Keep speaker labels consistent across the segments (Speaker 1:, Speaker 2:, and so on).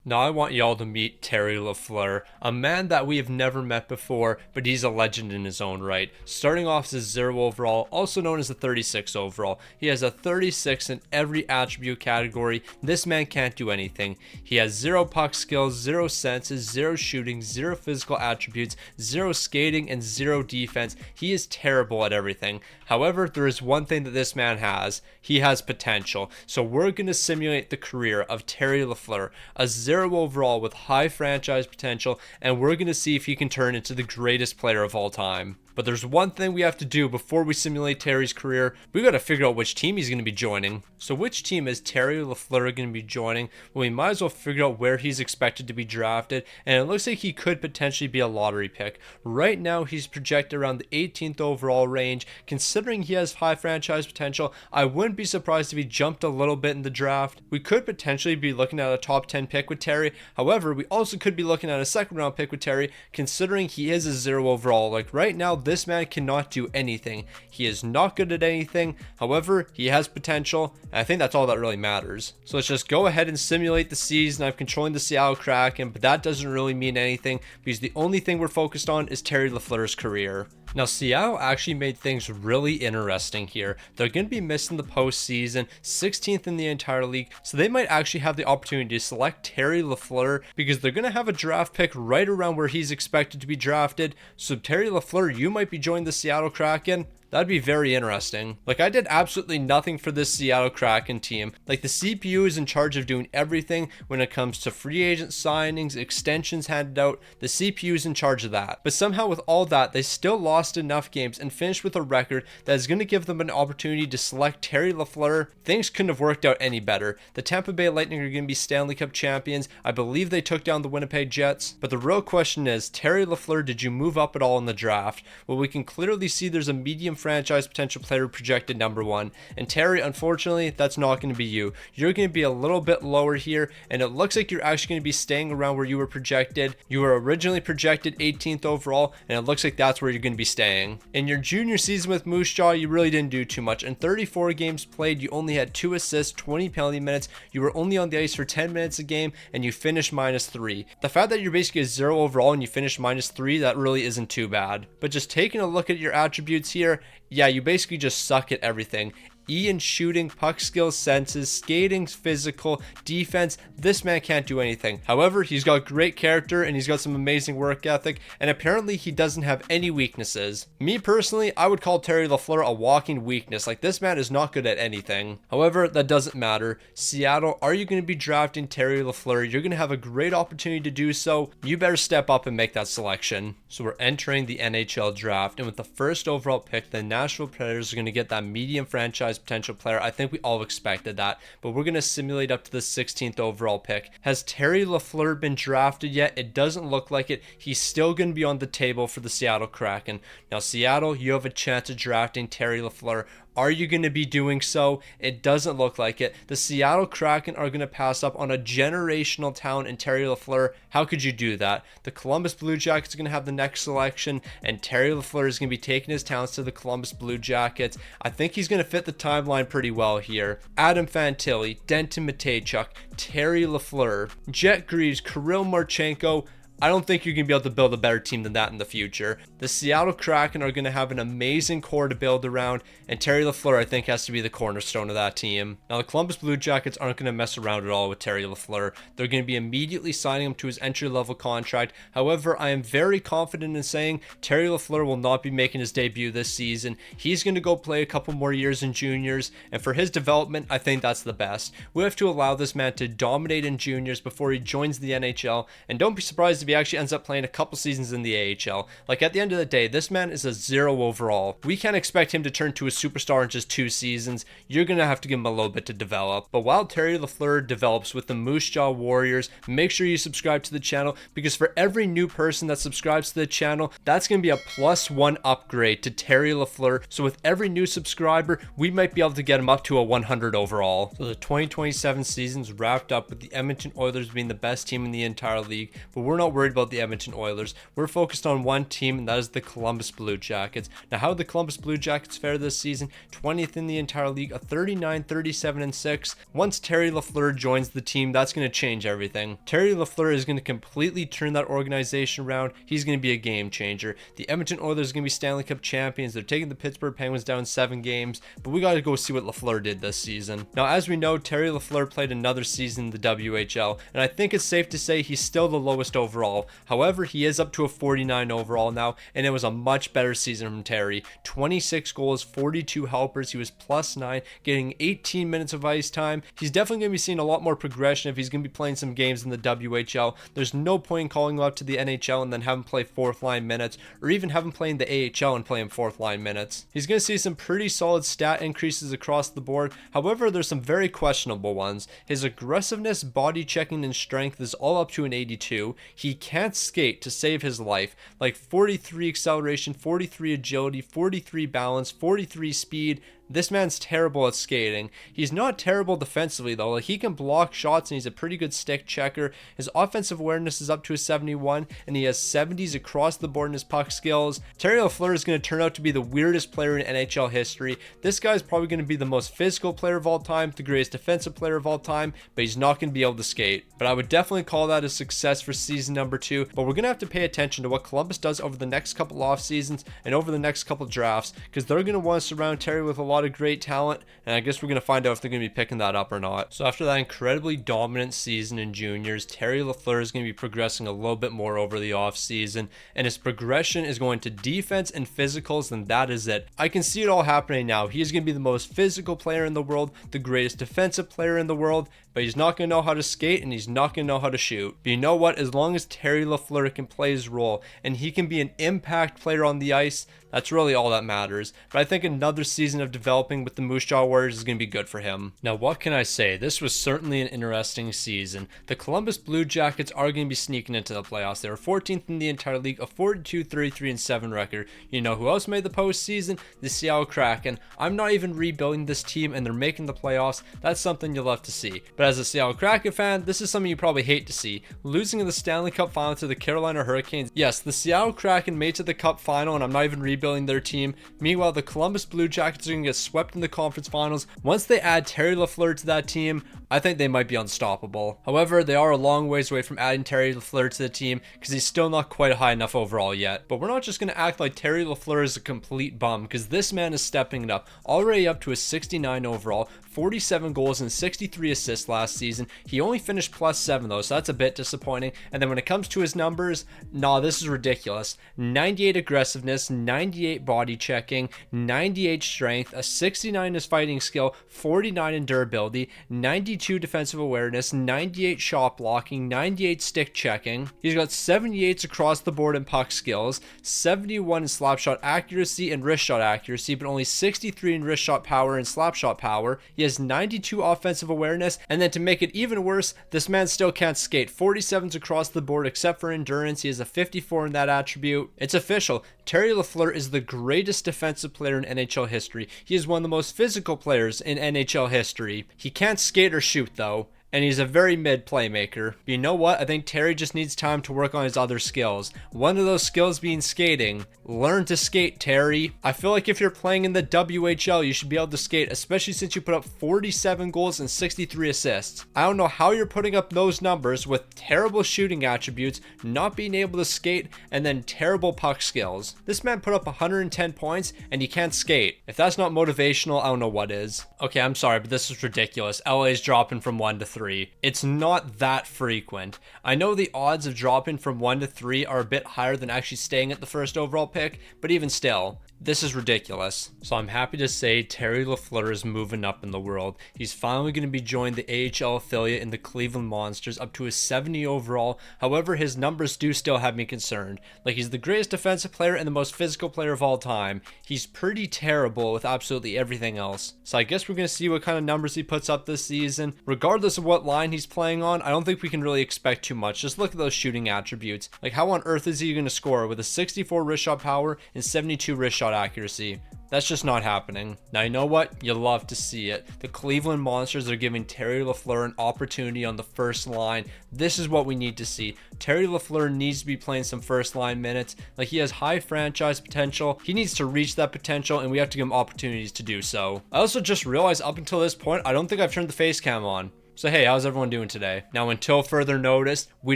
Speaker 1: Now I want y'all to meet Terry LaFleur, a man that we have never met before, but he's a legend in his own right. Starting off as a 0 overall, also known as a 36 overall. He has a 36 in every attribute category. This man can't do anything. He has 0 puck skills, 0 senses, 0 shooting, 0 physical attributes, 0 skating, and 0 defense. He is terrible at everything. However, there is one thing that this man has. He has potential. So we're going to simulate the career of Terry LaFleur, a 0 overall with high franchise potential, and we're going to see if he can turn into the greatest player of all time. But there's one thing we have to do before we simulate Terry's career. We got to figure out which team he's going to be joining. So which team is Terry LaFleur going to be joining? Well, we might as well figure out where he's expected to be drafted, and it looks like he could potentially be a lottery pick. Right now, he's projected around the 18th overall range. Considering he has high franchise potential, I wouldn't be surprised if he jumped a little bit in the draft. We could potentially be looking at a top 10 pick with Terry. However, we also could be looking at a second round pick with Terry, considering he is a 0 overall. Like right now, this man cannot do anything. He is not good at anything. However, he has potential, and I think that's all that really matters. So let's just go ahead and simulate the season. I'm controlling the Seattle Kraken, but that doesn't really mean anything because the only thing we're focused on is Terry LaFleur's career. Now, Seattle actually made things really interesting here. They're going to be missing the postseason, 16th in the entire league, so they might actually have the opportunity to select Terry LaFleur because they're going to have a draft pick right around where he's expected to be drafted. So Terry LaFleur, you might be joining the Seattle Kraken. That'd be very interesting. Like, I did absolutely nothing for this Seattle Kraken team. Like, the CPU is in charge of doing everything when it comes to free agent signings, extensions handed out. The CPU is in charge of that. But somehow with all that, they still lost enough games and finished with a record that is going to give them an opportunity to select Terry LaFleur. Things couldn't have worked out any better. The Tampa Bay Lightning are going to be Stanley Cup champions. I believe they took down the Winnipeg Jets. But the real question is, Terry LaFleur, did you move up at all in the draft? Well, we can clearly see there's a medium franchise potential player projected number 1, and Terry, unfortunately, that's not going to be you. You're going to be a little bit lower here, and it looks like you're actually going to be staying around where you were projected. You were originally projected 18th overall, and it looks like that's where you're going to be staying. In your junior season with Moose Jaw, you really didn't do too much. In 34 games played, you only had 2 assists, 20 penalty minutes. You were only on the ice for 10 minutes a game, and you finished -3. The fact that you're basically a 0 overall and you finished -3, that really isn't too bad. But just taking a look at your attributes here, yeah, you basically just suck at everything. E in shooting, puck skills, senses, skating, physical, defense. This man can't do anything. However, he's got great character and he's got some amazing work ethic, and apparently he doesn't have any weaknesses. Me personally, I would call Terry LaFleur a walking weakness. Like, this man is not good at anything. However, that doesn't matter. Seattle, are you going to be drafting Terry LaFleur? You're going to have a great opportunity to do so. You better step up and make that selection. So we're entering the NHL draft, and with the first overall pick, the Nashville Predators are going to get that medium franchise potential player. I think we all expected that, but we're going to simulate up to the 16th overall pick. Has Terry LaFleur been drafted yet? It doesn't look like it. He's still going to be on the table for the Seattle Kraken. Now, Seattle, you have a chance of drafting Terry LaFleur. Are you going to be doing so? It doesn't look like it. The Seattle Kraken are going to pass up on a generational talent in Terry LaFleur. How could you do that? The Columbus Blue Jackets are going to have the next selection, and Terry LaFleur is going to be taking his talents to the Columbus Blue Jackets. I think he's going to fit the timeline pretty well here. Adam Fantilli, Denton Mateychuk, Terry LaFleur, Jet Greaves, Kirill Marchenko. I don't think you're going to be able to build a better team than that in the future. The Seattle Kraken are going to have an amazing core to build around, and Terry LaFleur, I think, has to be the cornerstone of that team. Now, the Columbus Blue Jackets aren't going to mess around at all with Terry LaFleur. They're going to be immediately signing him to his entry-level contract. However, I am very confident in saying Terry LaFleur will not be making his debut this season. He's going to go play a couple more years in juniors, and for his development, I think that's the best. We have to allow this man to dominate in juniors before he joins the NHL, and don't be surprised if he actually ends up playing a couple seasons in the AHL. Like, at the end of the day, this man is a 0 overall. We can't expect him to turn to a superstar in just 2 seasons. You're gonna have to give him a little bit to develop. But while Terry LaFleur develops with the Moose Jaw Warriors, make sure you subscribe to the channel, because for every new person that subscribes to the channel, that's gonna be a +1 upgrade to Terry LaFleur. So with every new subscriber, we might be able to get him up to a 100 overall. So the 2027 season's wrapped up with the Edmonton Oilers being the best team in the entire league, but we're not worried about the Edmonton Oilers. We're focused on one team, and that is the Columbus Blue Jackets. Now, how did the Columbus Blue Jackets fare this season? 20th in the entire league, a 39-37-6. Once Terry LaFleur joins the team, that's going to change everything. Terry LaFleur is going to completely turn that organization around. He's going to be a game changer. The Edmonton Oilers are going to be Stanley Cup champions. They're taking the Pittsburgh Penguins down 7 games, but we got to go see what LaFleur did this season. Now, as we know, Terry LaFleur played another season in the WHL, and I think it's safe to say he's still the lowest overall. However, he is up to a 49 overall now, and it was a much better season from Terry. 26 goals, 42 helpers. He was +9, getting 18 minutes of ice time. He's definitely going to be seeing a lot more progression if he's going to be playing some games in the WHL. There's no point in calling him up to the NHL and then have him play 4th line minutes, or even have him play in the AHL and play him 4th line minutes. He's going to see some pretty solid stat increases across the board. However, there's some very questionable ones. His aggressiveness, body checking, and strength is all up to an 82. He can't skate to save his life. Like 43 acceleration, 43 agility, 43 balance, 43 speed. This man's terrible at skating. He's not terrible defensively though. Like, he can block shots and he's a pretty good stick checker. His offensive awareness is up to a 71, and he has 70s across the board in his puck skills. Terry LaFleur is going to turn out to be the weirdest player in NHL history. This guy's probably going to be the most physical player of all time, the greatest defensive player of all time, but he's not going to be able to skate. But I would definitely call that a success for season number 2. But we're going to have to pay attention to what Columbus does over the next couple off seasons and over the next couple drafts, because they're going to want to surround Terry with a lot of great talent, and I guess we're going to find out if they're going to be picking that up or not. So after that incredibly dominant season in juniors, Terry LaFleur is going to be progressing a little bit more over the off season, and his progression is going to defense and physicals, and that is it. I can see it all happening now. He is going to be the most physical player in the world, the greatest defensive player in the world, but he's not going to know how to skate, and he's not going to know how to shoot. But you know what? As long as Terry LaFleur can play his role and he can be an impact player on the ice, that's really all that matters. But I think another season of developing with the Moose Jaw Warriors is going to be good for him. Now, what can I say? This was certainly an interesting season. The Columbus Blue Jackets are going to be sneaking into the playoffs. They were 14th in the entire league, a 42-33-7 record. You know who else made the postseason? The Seattle Kraken. I'm not even rebuilding this team, and they're making the playoffs. That's something you'll love to see. But as a Seattle Kraken fan, this is something you probably hate to see. Losing in the Stanley Cup final to the Carolina Hurricanes. Yes, the Seattle Kraken made to the Cup final, and I'm not even rebuilding their team. Meanwhile, the Columbus Blue Jackets are going to get swept in the conference finals. Once they add Terry LaFleur to that team, I think they might be unstoppable. However, they are a long ways away from adding Terry LaFleur to the team because he's still not quite high enough overall yet. But we're not just going to act like Terry LaFleur is a complete bum, because this man is stepping it up. Already up to a 69 overall, 47 goals and 63 assists last season. He only finished +7 though, so that's a bit disappointing. And then when it comes to his numbers, nah, this is ridiculous. 98 aggressiveness, 98 body checking, 98 strength, a 69 in his fighting skill, 49 in durability, 92 defensive awareness, 98 shot blocking, 98 stick checking. He's got 78s across the board in puck skills, 71 in slap shot accuracy and wrist shot accuracy, but only 63 in wrist shot power and slap shot power. He has 92 offensive awareness, and then to make it even worse, this man still can't skate. 47s across the board except for endurance. He has a 54 in that attribute. It's official. Terry LaFleur is the greatest defensive player in NHL history. He is one of the most physical players in NHL history. He can't skate or shoot though, and he's a very mid playmaker. But you know what? I think Terry just needs time to work on his other skills. One of those skills being skating. Learn to skate, Terry. I feel like if you're playing in the WHL, you should be able to skate, especially since you put up 47 goals and 63 assists. I don't know how you're putting up those numbers with terrible shooting attributes, not being able to skate, and then terrible puck skills. This man put up 110 points and he can't skate. If that's not motivational, I don't know what is. Okay, I'm sorry, but this is ridiculous. LA's dropping from 1 to 3. It's not that frequent. I know the odds of dropping from 1 to 3 are a bit higher than actually staying at the first overall pick, but even still, this is ridiculous. So I'm happy to say Terry LaFleur is moving up in the world. He's finally going to be joining the AHL affiliate in the Cleveland Monsters, up to a 70 overall. However, his numbers do still have me concerned. Like, he's the greatest defensive player and the most physical player of all time. He's pretty terrible with absolutely everything else. So I guess we're going to see what kind of numbers he puts up this season. Regardless of what line he's playing on, I don't think we can really expect too much. Just look at those shooting attributes. Like, how on earth is he going to score with a 64 wrist shot power and 72 wrist shot accuracy? That's just not happening. Now, you know what? You love to see it. The Cleveland Monsters are giving Terry LaFleur an opportunity on the first line. This is what we need to see. Terry LaFleur needs to be playing some first line minutes. Like, he has high franchise potential. He needs to reach that potential, and we have to give him opportunities to do so. I also just realized up until this point, I don't think I've turned the face cam on. So hey, how's everyone doing today? Now, until further notice, we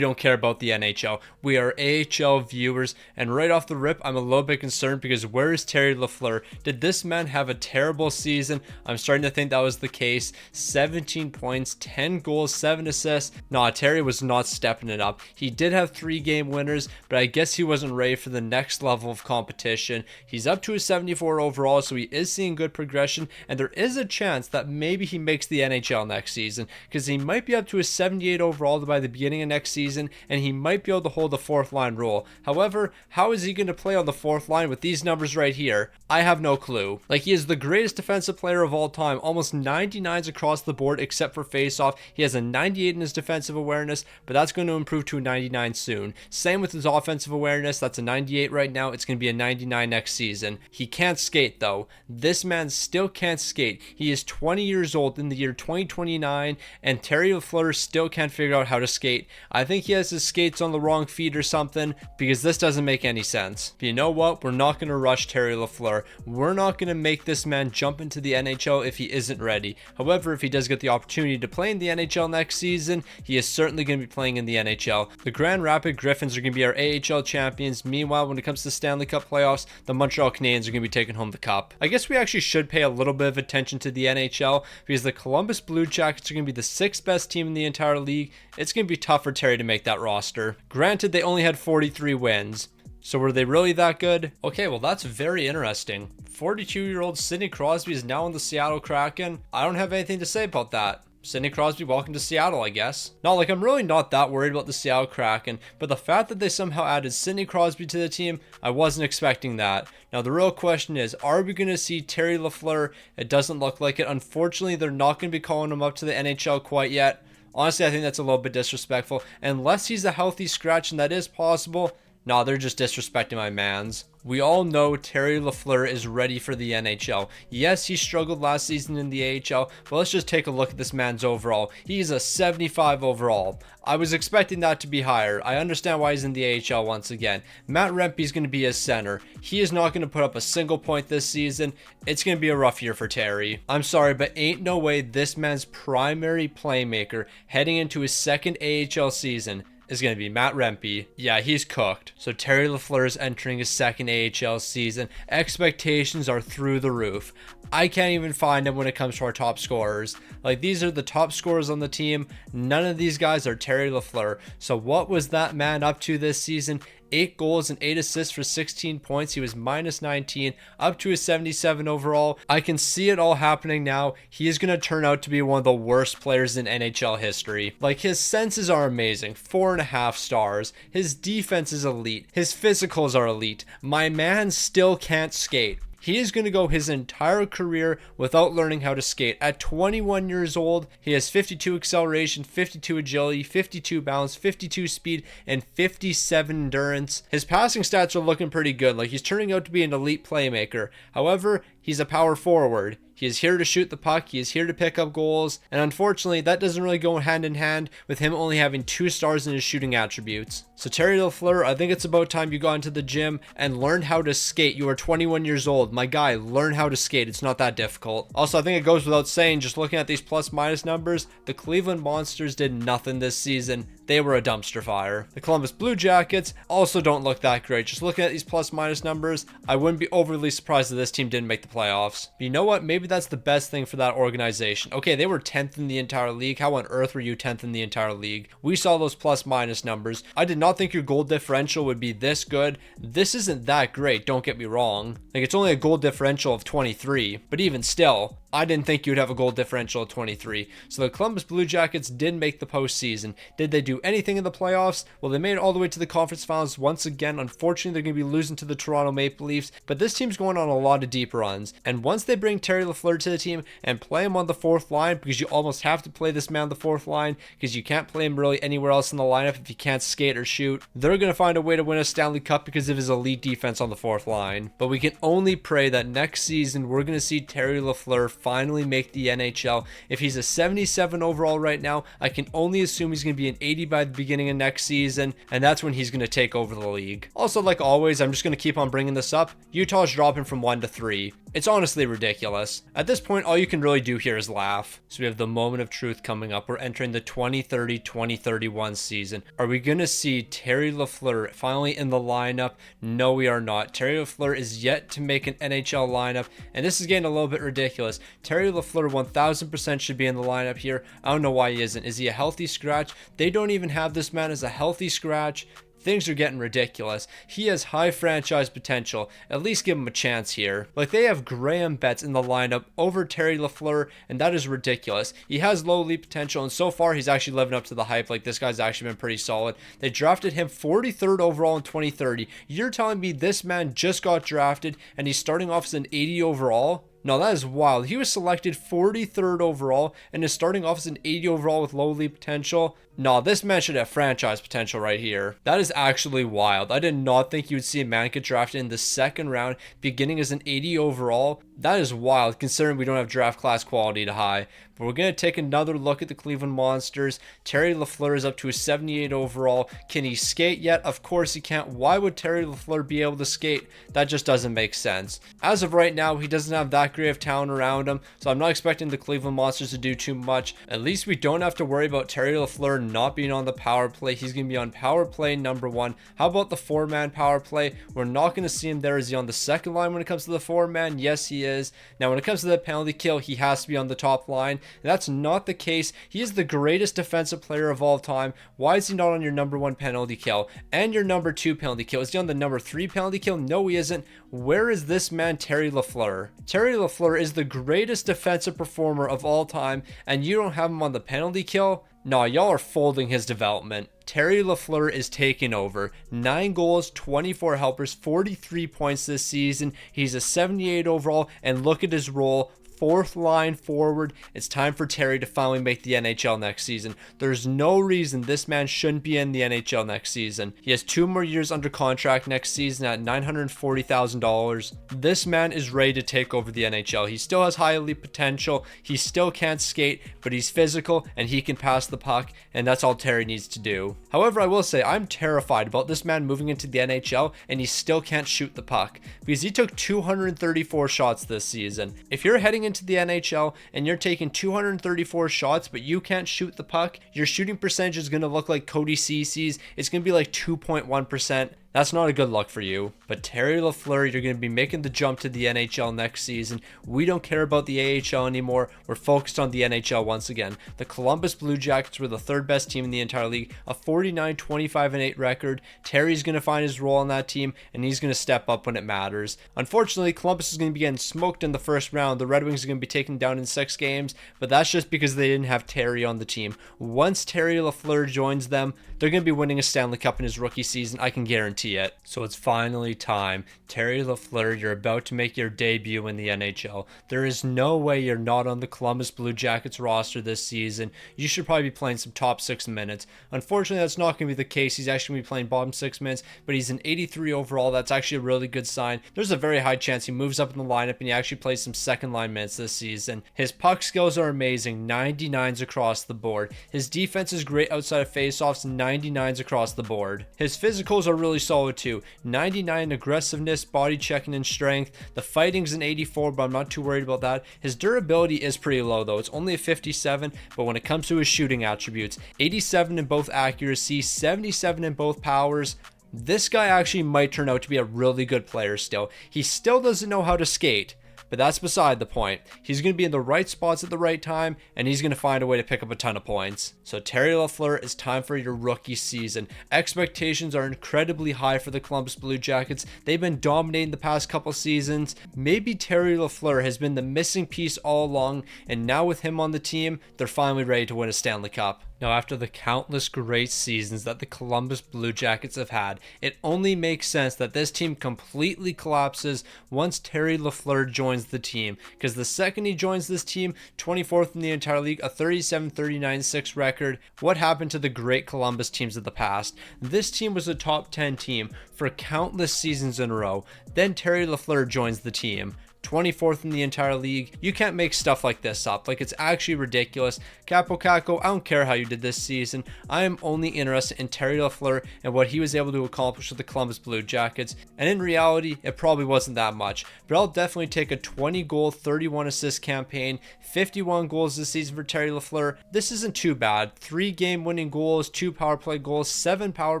Speaker 1: don't care about the NHL. We are AHL viewers, and right off the rip, I'm a little bit concerned because where is Terry LaFleur? Did this man have a terrible season? I'm starting to think that was the case. 17 points, 10 goals, 7 assists. Nah, Terry was not stepping it up. He did have 3 game winners, but I guess he wasn't ready for the next level of competition. He's up to a 74 overall, so he is seeing good progression, and there is a chance that maybe he makes the NHL next season, because he might be up to a 78 overall by the beginning of next season, and he might be able to hold the 4th line role. However, how is he going to play on the 4th line with these numbers right here? I have no clue. Like, he is the greatest defensive player of all time, almost 99s across the board except for faceoff. He has a 98 in his defensive awareness, but that's going to improve to a 99 soon. Same with his offensive awareness. That's a 98 right now. It's going to be a 99 next season. He can't skate though. This man still can't skate. He is 20 years old in the year 2029, and Terry LaFleur still can't figure out how to skate. I think he has his skates on the wrong feet or something, because this doesn't make any sense. But you know what? We're not going to rush Terry LaFleur. We're not going to make this man jump into the NHL if he isn't ready. However, if he does get the opportunity to play in the NHL next season, he is certainly going to be playing in the NHL. The Grand Rapids Griffins are going to be our AHL champions. Meanwhile, when it comes to Stanley Cup playoffs, the Montreal Canadiens are going to be taking home the cup. I guess we actually should pay a little bit of attention to the NHL, because the Columbus Blue Jackets are going to be the 6th best team in the entire league. It's going to be tough for Terry to make that roster. Granted, they only had 43 wins. So were they really that good? Okay, well, that's very interesting. 42-year-old Sidney Crosby is now in the Seattle Kraken. I don't have anything to say about that. Sidney Crosby, welcome to Seattle, I guess. No, like, I'm really not that worried about the Seattle Kraken, but the fact that they somehow added Sidney Crosby to the team, I wasn't expecting that. Now, the real question is, are we going to see Terry LaFleur? It doesn't look like it. Unfortunately, they're not going to be calling him up to the NHL quite yet. Honestly, I think that's a little bit disrespectful. Unless he's a healthy scratch, and that is possible, nah, they're just disrespecting my mans. We all know Terry LaFleur is ready for the NHL. Yes, he struggled last season in the AHL, but let's just take a look at this man's overall. He's a 75 overall. I was expecting that to be higher. I understand why he's in the AHL once again. Matt Rempe's going to be his center. He is not going to put up a single point this season. It's going to be a rough year for Terry. I'm sorry, but ain't no way this man's primary playmaker heading into his 2nd AHL season is going to be Matt Rempe. Yeah, he's cooked. So Terry LaFleur is entering his 2nd AHL season. Expectations are through the roof. I can't even find him when it comes to our top scorers. Like, these are the top scorers on the team. None of these guys are Terry LaFleur. So what was that man up to this season? 8 goals and 8 assists for 16 points. He was minus 19, up to a 77 overall. I can see it all happening now. He is going to turn out to be one of the worst players in NHL history. Like, his senses are amazing, 4.5 stars. His defense is elite. His physicals are elite. My man still can't skate. He is going to go his entire career without learning how to skate. At 21 years old, he has 52 acceleration, 52 agility, 52 balance, 52 speed, and 57 endurance. His passing stats are looking pretty good. Like, he's turning out to be an elite playmaker. However, he's a power forward. He is here to shoot the puck. He is here to pick up goals. And unfortunately, that doesn't really go hand in hand with him only having 2 stars in his shooting attributes. So Terry LaFleur, I think it's about time you got into the gym and learned how to skate. You are 21 years old. My guy, learn how to skate. It's not that difficult. Also, I think it goes without saying, just looking at these plus minus numbers, the Cleveland Monsters did nothing this season. They were a dumpster fire. The Columbus Blue Jackets also don't look that great. Just looking at these plus minus numbers, I wouldn't be overly surprised if this team didn't make the playoffs. But you know what? Maybe that's the best thing for that organization. Okay, they were 10th in the entire league. How on earth were you 10th in the entire league? We saw those plus minus numbers. I did not think your goal differential would be this good. This isn't that great, don't get me wrong. Like, it's only a goal differential of 23, but even still, I didn't think you'd have a goal differential of 23. So the Columbus Blue Jackets did make the postseason. Did they do anything in the playoffs? Well, they made it all the way to the conference finals once again. Unfortunately, they're going to be losing to the Toronto Maple Leafs, but this team's going on a lot of deep runs. And once they bring Terry LaFleur to the team and play him on the fourth line, because you almost have to play this man on the fourth line, because you can't play him really anywhere else in the lineup if you can't skate or shoot, they're going to find a way to win a Stanley Cup because of his elite defense on the fourth line. But we can only pray that next season we're going to see Terry LaFleur finally make the NHL. If he's a 77 overall right now, I can only assume he's going to be an 80 by the beginning of next season, and that's when he's going to take over the league. Also, like always, I'm just going to keep on bringing this up. Utah's dropping from 1 to 3. It's honestly ridiculous. At this point, all you can really do here is laugh. So we have the moment of truth coming up. We're entering the 2030-2031 season. Are we going to see Terry LaFleur finally in the lineup? No, we are not. Terry LaFleur is yet to make an NHL lineup, and this is getting a little bit ridiculous. Terry LaFleur 1000% should be in the lineup here. I don't know why he isn't. Is he a healthy scratch? They don't even have this man as a healthy scratch. Things are getting ridiculous. He has high franchise potential. At least give him a chance here. Like, they have Graham Betts in the lineup over Terry LaFleur, and that is ridiculous. He has low league potential, and so far he's actually living up to the hype. Like, this guy's actually been pretty solid. They drafted him 43rd overall in 2030. You're telling me this man just got drafted and he's starting off as an 80 overall? No, that is wild. He was selected 43rd overall and is starting off as an 80 overall with low league potential. No, this man should have franchise potential right here. That is actually wild. I did not think you would see a man get drafted in the second round, beginning as an 80 overall. That is wild, considering we don't have draft class quality to high. But we're going to take another look at the Cleveland Monsters. Terry LaFleur is up to a 78 overall. Can he skate yet? Of course he can't. Why would Terry LaFleur be able to skate? That just doesn't make sense. As of right now, he doesn't have that great of talent around him, so I'm not expecting the Cleveland Monsters to do too much. At least we don't have to worry about Terry LaFleur not being on the power play. He's going to be on power play number 1. How about the 4-man power play? We're not going to see him there. Is he on the second line when it comes to the 4-man? Yes, he is. Now, when it comes to the penalty kill, he has to be on the top line. And that's not the case. He is the greatest defensive player of all time. Why is he not on your number 1 penalty kill and your number 2 penalty kill? Is he on the number 3 penalty kill? No, he isn't. Where is this man, Terry LaFleur? Terry LaFleur is the greatest defensive performer of all time, and you don't have him on the penalty kill? No, y'all are folding his development. Terry LaFleur is taking over. 9 goals, 24 helpers, 43 points this season. He's a 78 overall, and look at his role. 4th line forward. It's time for Terry to finally make the NHL next season. There's no reason this man shouldn't be in the NHL next season. He has 2 more years under contract next season at $940,000. This man is ready to take over the NHL. He still has high elite potential. He still can't skate, but he's physical and he can pass the puck, and that's all Terry needs to do. However, I will say I'm terrified about this man moving into the NHL and he still can't shoot the puck because he took 234 shots this season. If you're heading into the NHL and you're taking 234 shots but you can't shoot the puck, your shooting percentage is going to look like Cody Cece's. It's going to be like 2.1%. That's not a good look for you. But Terry LaFleur, you're going to be making the jump to the NHL next season. We don't care about the AHL anymore. We're focused on the NHL once again. The Columbus Blue Jackets were the 3rd best team in the entire league, a 49-25-8 record. Terry's going to find his role on that team, and he's going to step up when it matters. Unfortunately, Columbus is going to be getting smoked in the first round. The Red Wings are going to be taken down in 6 games, but that's just because they didn't have Terry on the team. Once Terry LaFleur joins them, they're going to be winning a Stanley Cup in his rookie season. I can guarantee it. So it's finally time. Terry LaFleur, you're about to make your debut in the NHL. There is no way you're not on the Columbus Blue Jackets roster this season. You should probably be playing some top 6 minutes. Unfortunately, that's not going to be the case. He's actually going to be playing bottom 6 minutes, but he's an 83 overall. That's actually a really good sign. There's a very high chance he moves up in the lineup and he actually plays some second line minutes this season. His puck skills are amazing, 99s across the board. His defense is great outside of faceoffs, 99s across the board. His physicals are really solid too. 99 aggressiveness, body checking, and strength. The fighting's an 84, but I'm not too worried about that. His durability is pretty low though. It's only a 57, but when it comes to his shooting attributes, 87 in both accuracy, 77 in both powers. This guy actually might turn out to be a really good player still. He still doesn't know how to skate, but that's beside the point. He's going to be in the right spots at the right time, and he's going to find a way to pick up a ton of points. So Terry LaFleur, it's time for your rookie season. Expectations are incredibly high for the Columbus Blue Jackets. They've been dominating the past couple seasons. Maybe Terry LaFleur has been the missing piece all along, and now with him on the team, they're finally ready to win a Stanley Cup. Now, after the countless great seasons that the Columbus Blue Jackets have had, it only makes sense that this team completely collapses once Terry LaFleur joins the team, because the second he joins this team, 24th in the entire league, a 37-39-6 record. What happened to the great Columbus teams of the past? This team was a top 10 team for countless seasons in a row. Then Terry LaFleur joins the team. 24th in the entire league. You can't make stuff like this up. Like, it's actually ridiculous. Capo Caco, I don't care how you did this season. I am only interested in Terry LaFleur and what he was able to accomplish with the Columbus Blue Jackets. And in reality, it probably wasn't that much. But I'll definitely take a 20-goal, 31-assist campaign. 51 goals this season for Terry LaFleur. This isn't too bad. 3 game-winning goals, 2 power play goals, 7 power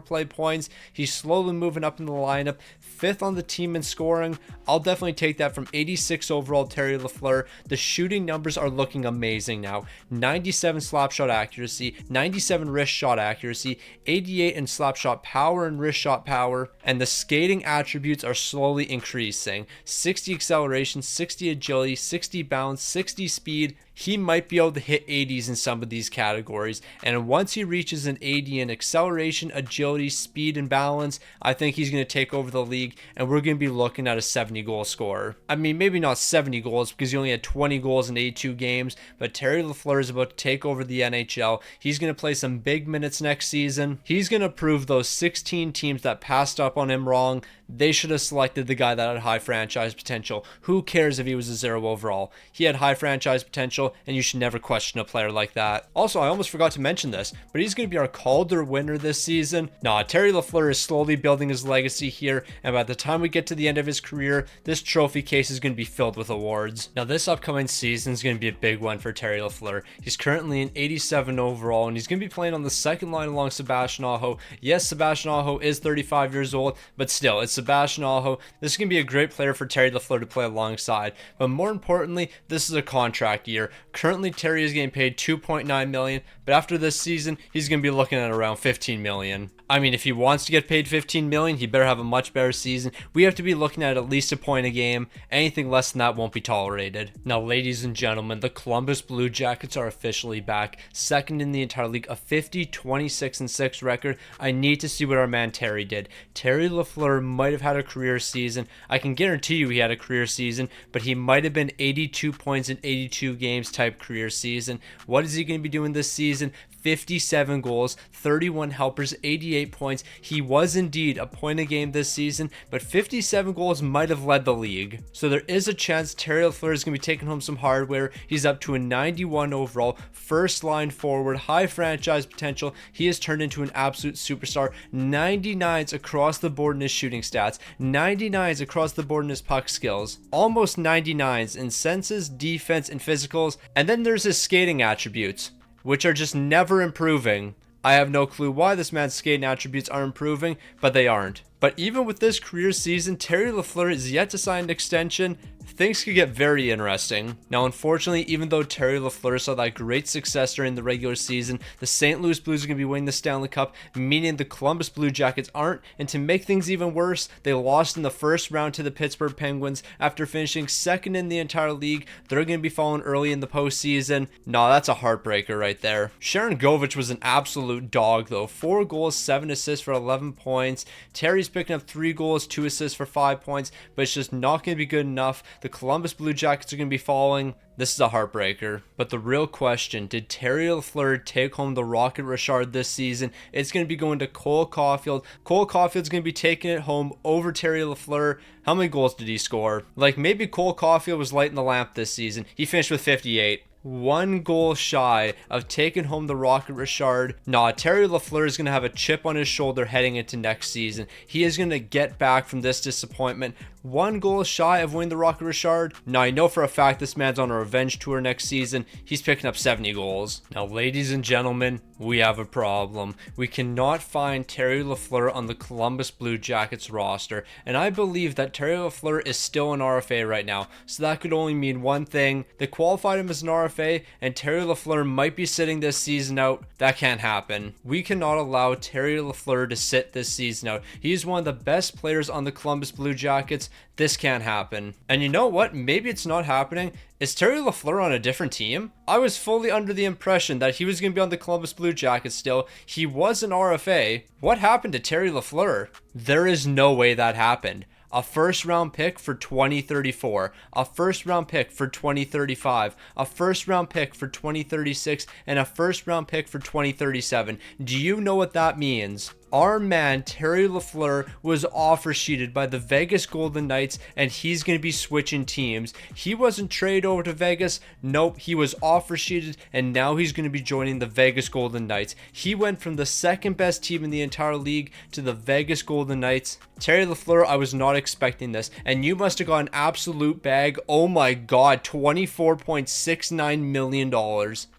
Speaker 1: play points. He's slowly moving up in the lineup. 5th on the team in scoring. I'll definitely take that from 86 overall Terry LaFleur. The shooting numbers are looking amazing now. 97 slap shot accuracy, 97 wrist shot accuracy, 88 in slap shot power and wrist shot power, and the skating attributes are slowly increasing. 60 acceleration, 60 agility, 60 bounce, 60 speed. He might be able to hit 80s in some of these categories, and once he reaches an 80 in acceleration, agility, speed, and balance, I think he's going to take over the league, and we're going to be looking at a 70-goal scorer. I mean, maybe not 70 goals because he only had 20 goals in 82 games, but Terry LaFleur is about to take over the NHL. He's going to play some big minutes next season. He's going to prove those 16 teams that passed up on him wrong. They should have selected the guy that had high franchise potential. Who cares if he was a 0 overall? He had high franchise potential, and you should never question a player like that. Also, I almost forgot to mention this, but he's going to be our Calder winner this season. Nah, Terry LaFleur is slowly building his legacy here, and by the time we get to the end of his career, this trophy case is going to be filled with awards. Now, this upcoming season is going to be a big one for Terry LaFleur. He's currently an 87 overall, and he's going to be playing on the second line along Sebastian Aho. Yes, Sebastian Aho is 35 years old, but still, it's Sebastian Aho. This is going to be a great player for Terry LaFleur to play alongside, but more importantly, this is a contract year. Currently, Terry is getting paid $2.9 million, but after this season, he's going to be looking at around $15 million. I mean, if he wants to get paid $15 million, he better have a much better season. We have to be looking at least a point a game. Anything less than that won't be tolerated. Now, ladies and gentlemen, the Columbus Blue Jackets are officially back. Second in the entire league, a 50-26-6 record. I need to see what our man Terry did. Terry LaFleur might have had a career season. I can guarantee you he had a career season, but he might have been 82 points in 82 games type career season. What is he going to be doing this season? 57 goals, 31 helpers, 88 points. He was indeed a point a game this season, but 57 goals might have led the league. So there is a chance Terry LaFleur is going to be taking home some hardware. He's up to a 91 overall, first line forward, high franchise potential. He has turned into an absolute superstar. 99s across the board in his shooting stats, 99s across the board in his puck skills, almost 99s in senses, defense, and physicals. And then there's his skating attributes, which are just never improving. I have no clue why this man's skating attributes are improving, but they aren't. But even with this career season, Terry LaFleur is yet to sign an extension. Things could get very interesting. Now, unfortunately, even though Terry LaFleur saw that great success during the regular season, the St. Louis Blues are going to be winning the Stanley Cup, meaning the Columbus Blue Jackets aren't. And to make things even worse, they lost in the first round to the Pittsburgh Penguins after finishing second in the entire league. They're going to be falling early in the postseason. Nah, that's a heartbreaker right there. Sharon Govich was an absolute dog, though. 4 goals, 7 assists for 11 points. Terry's picking up 3 goals, 2 assists for 5 points, but it's just not going to be good enough. The Columbus Blue Jackets are going to be falling. This is a heartbreaker. But the real question, did Terry LaFleur take home the Rocket Richard this season? It's going to be going to Cole Caulfield. Cole Caulfield's going to be taking it home over Terry LaFleur. How many goals did he score? Like, maybe Cole Caulfield was lighting the lamp this season. He finished with 58. 1 goal shy of taking home the Rocket Richard. Nah, Terry LaFleur is going to have a chip on his shoulder heading into next season. He is going to get back from this disappointment 1 goal shy of winning the Rocket Richard. Now, I know for a fact this man's on a revenge tour next season. He's picking up 70 goals. Now, ladies and gentlemen, we have a problem. We cannot find Terry LaFleur on the Columbus Blue Jackets roster, and I believe that Terry LaFleur is still an RFA right now, so that could only mean one thing. They qualified him as an RFA, and Terry LaFleur might be sitting this season out. That can't happen. We cannot allow Terry LaFleur to sit this season out. He's one of the best players on the Columbus Blue Jackets. This can't happen. And you know what? Maybe it's not happening. Is Terry LaFleur on a different team? I was fully under the impression that he was going to be on the Columbus Blue Jackets still. He was an RFA. What happened to Terry LaFleur? There is no way that happened. A first round pick for 2034, a first round pick for 2035, a first round pick for 2036, and a first round pick for 2037. Do you know what that means? Our man Terry LaFleur was offer sheeted by the Vegas Golden Knights, and he's going to be switching teams. He wasn't traded over to Vegas. Nope, he was offer sheeted, and now he's going to be joining the Vegas Golden Knights. He went from the second best team in the entire league to the Vegas Golden Knights. Terry LaFleur, I was not expecting this, and you must have got an absolute bag. Oh my god, $24.69 million.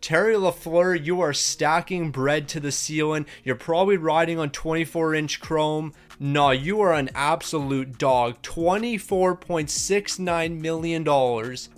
Speaker 1: Terry LaFleur, you are stacking bread to the ceiling. You're probably riding on 24-inch chrome. No, you are an absolute dog. $24.69 million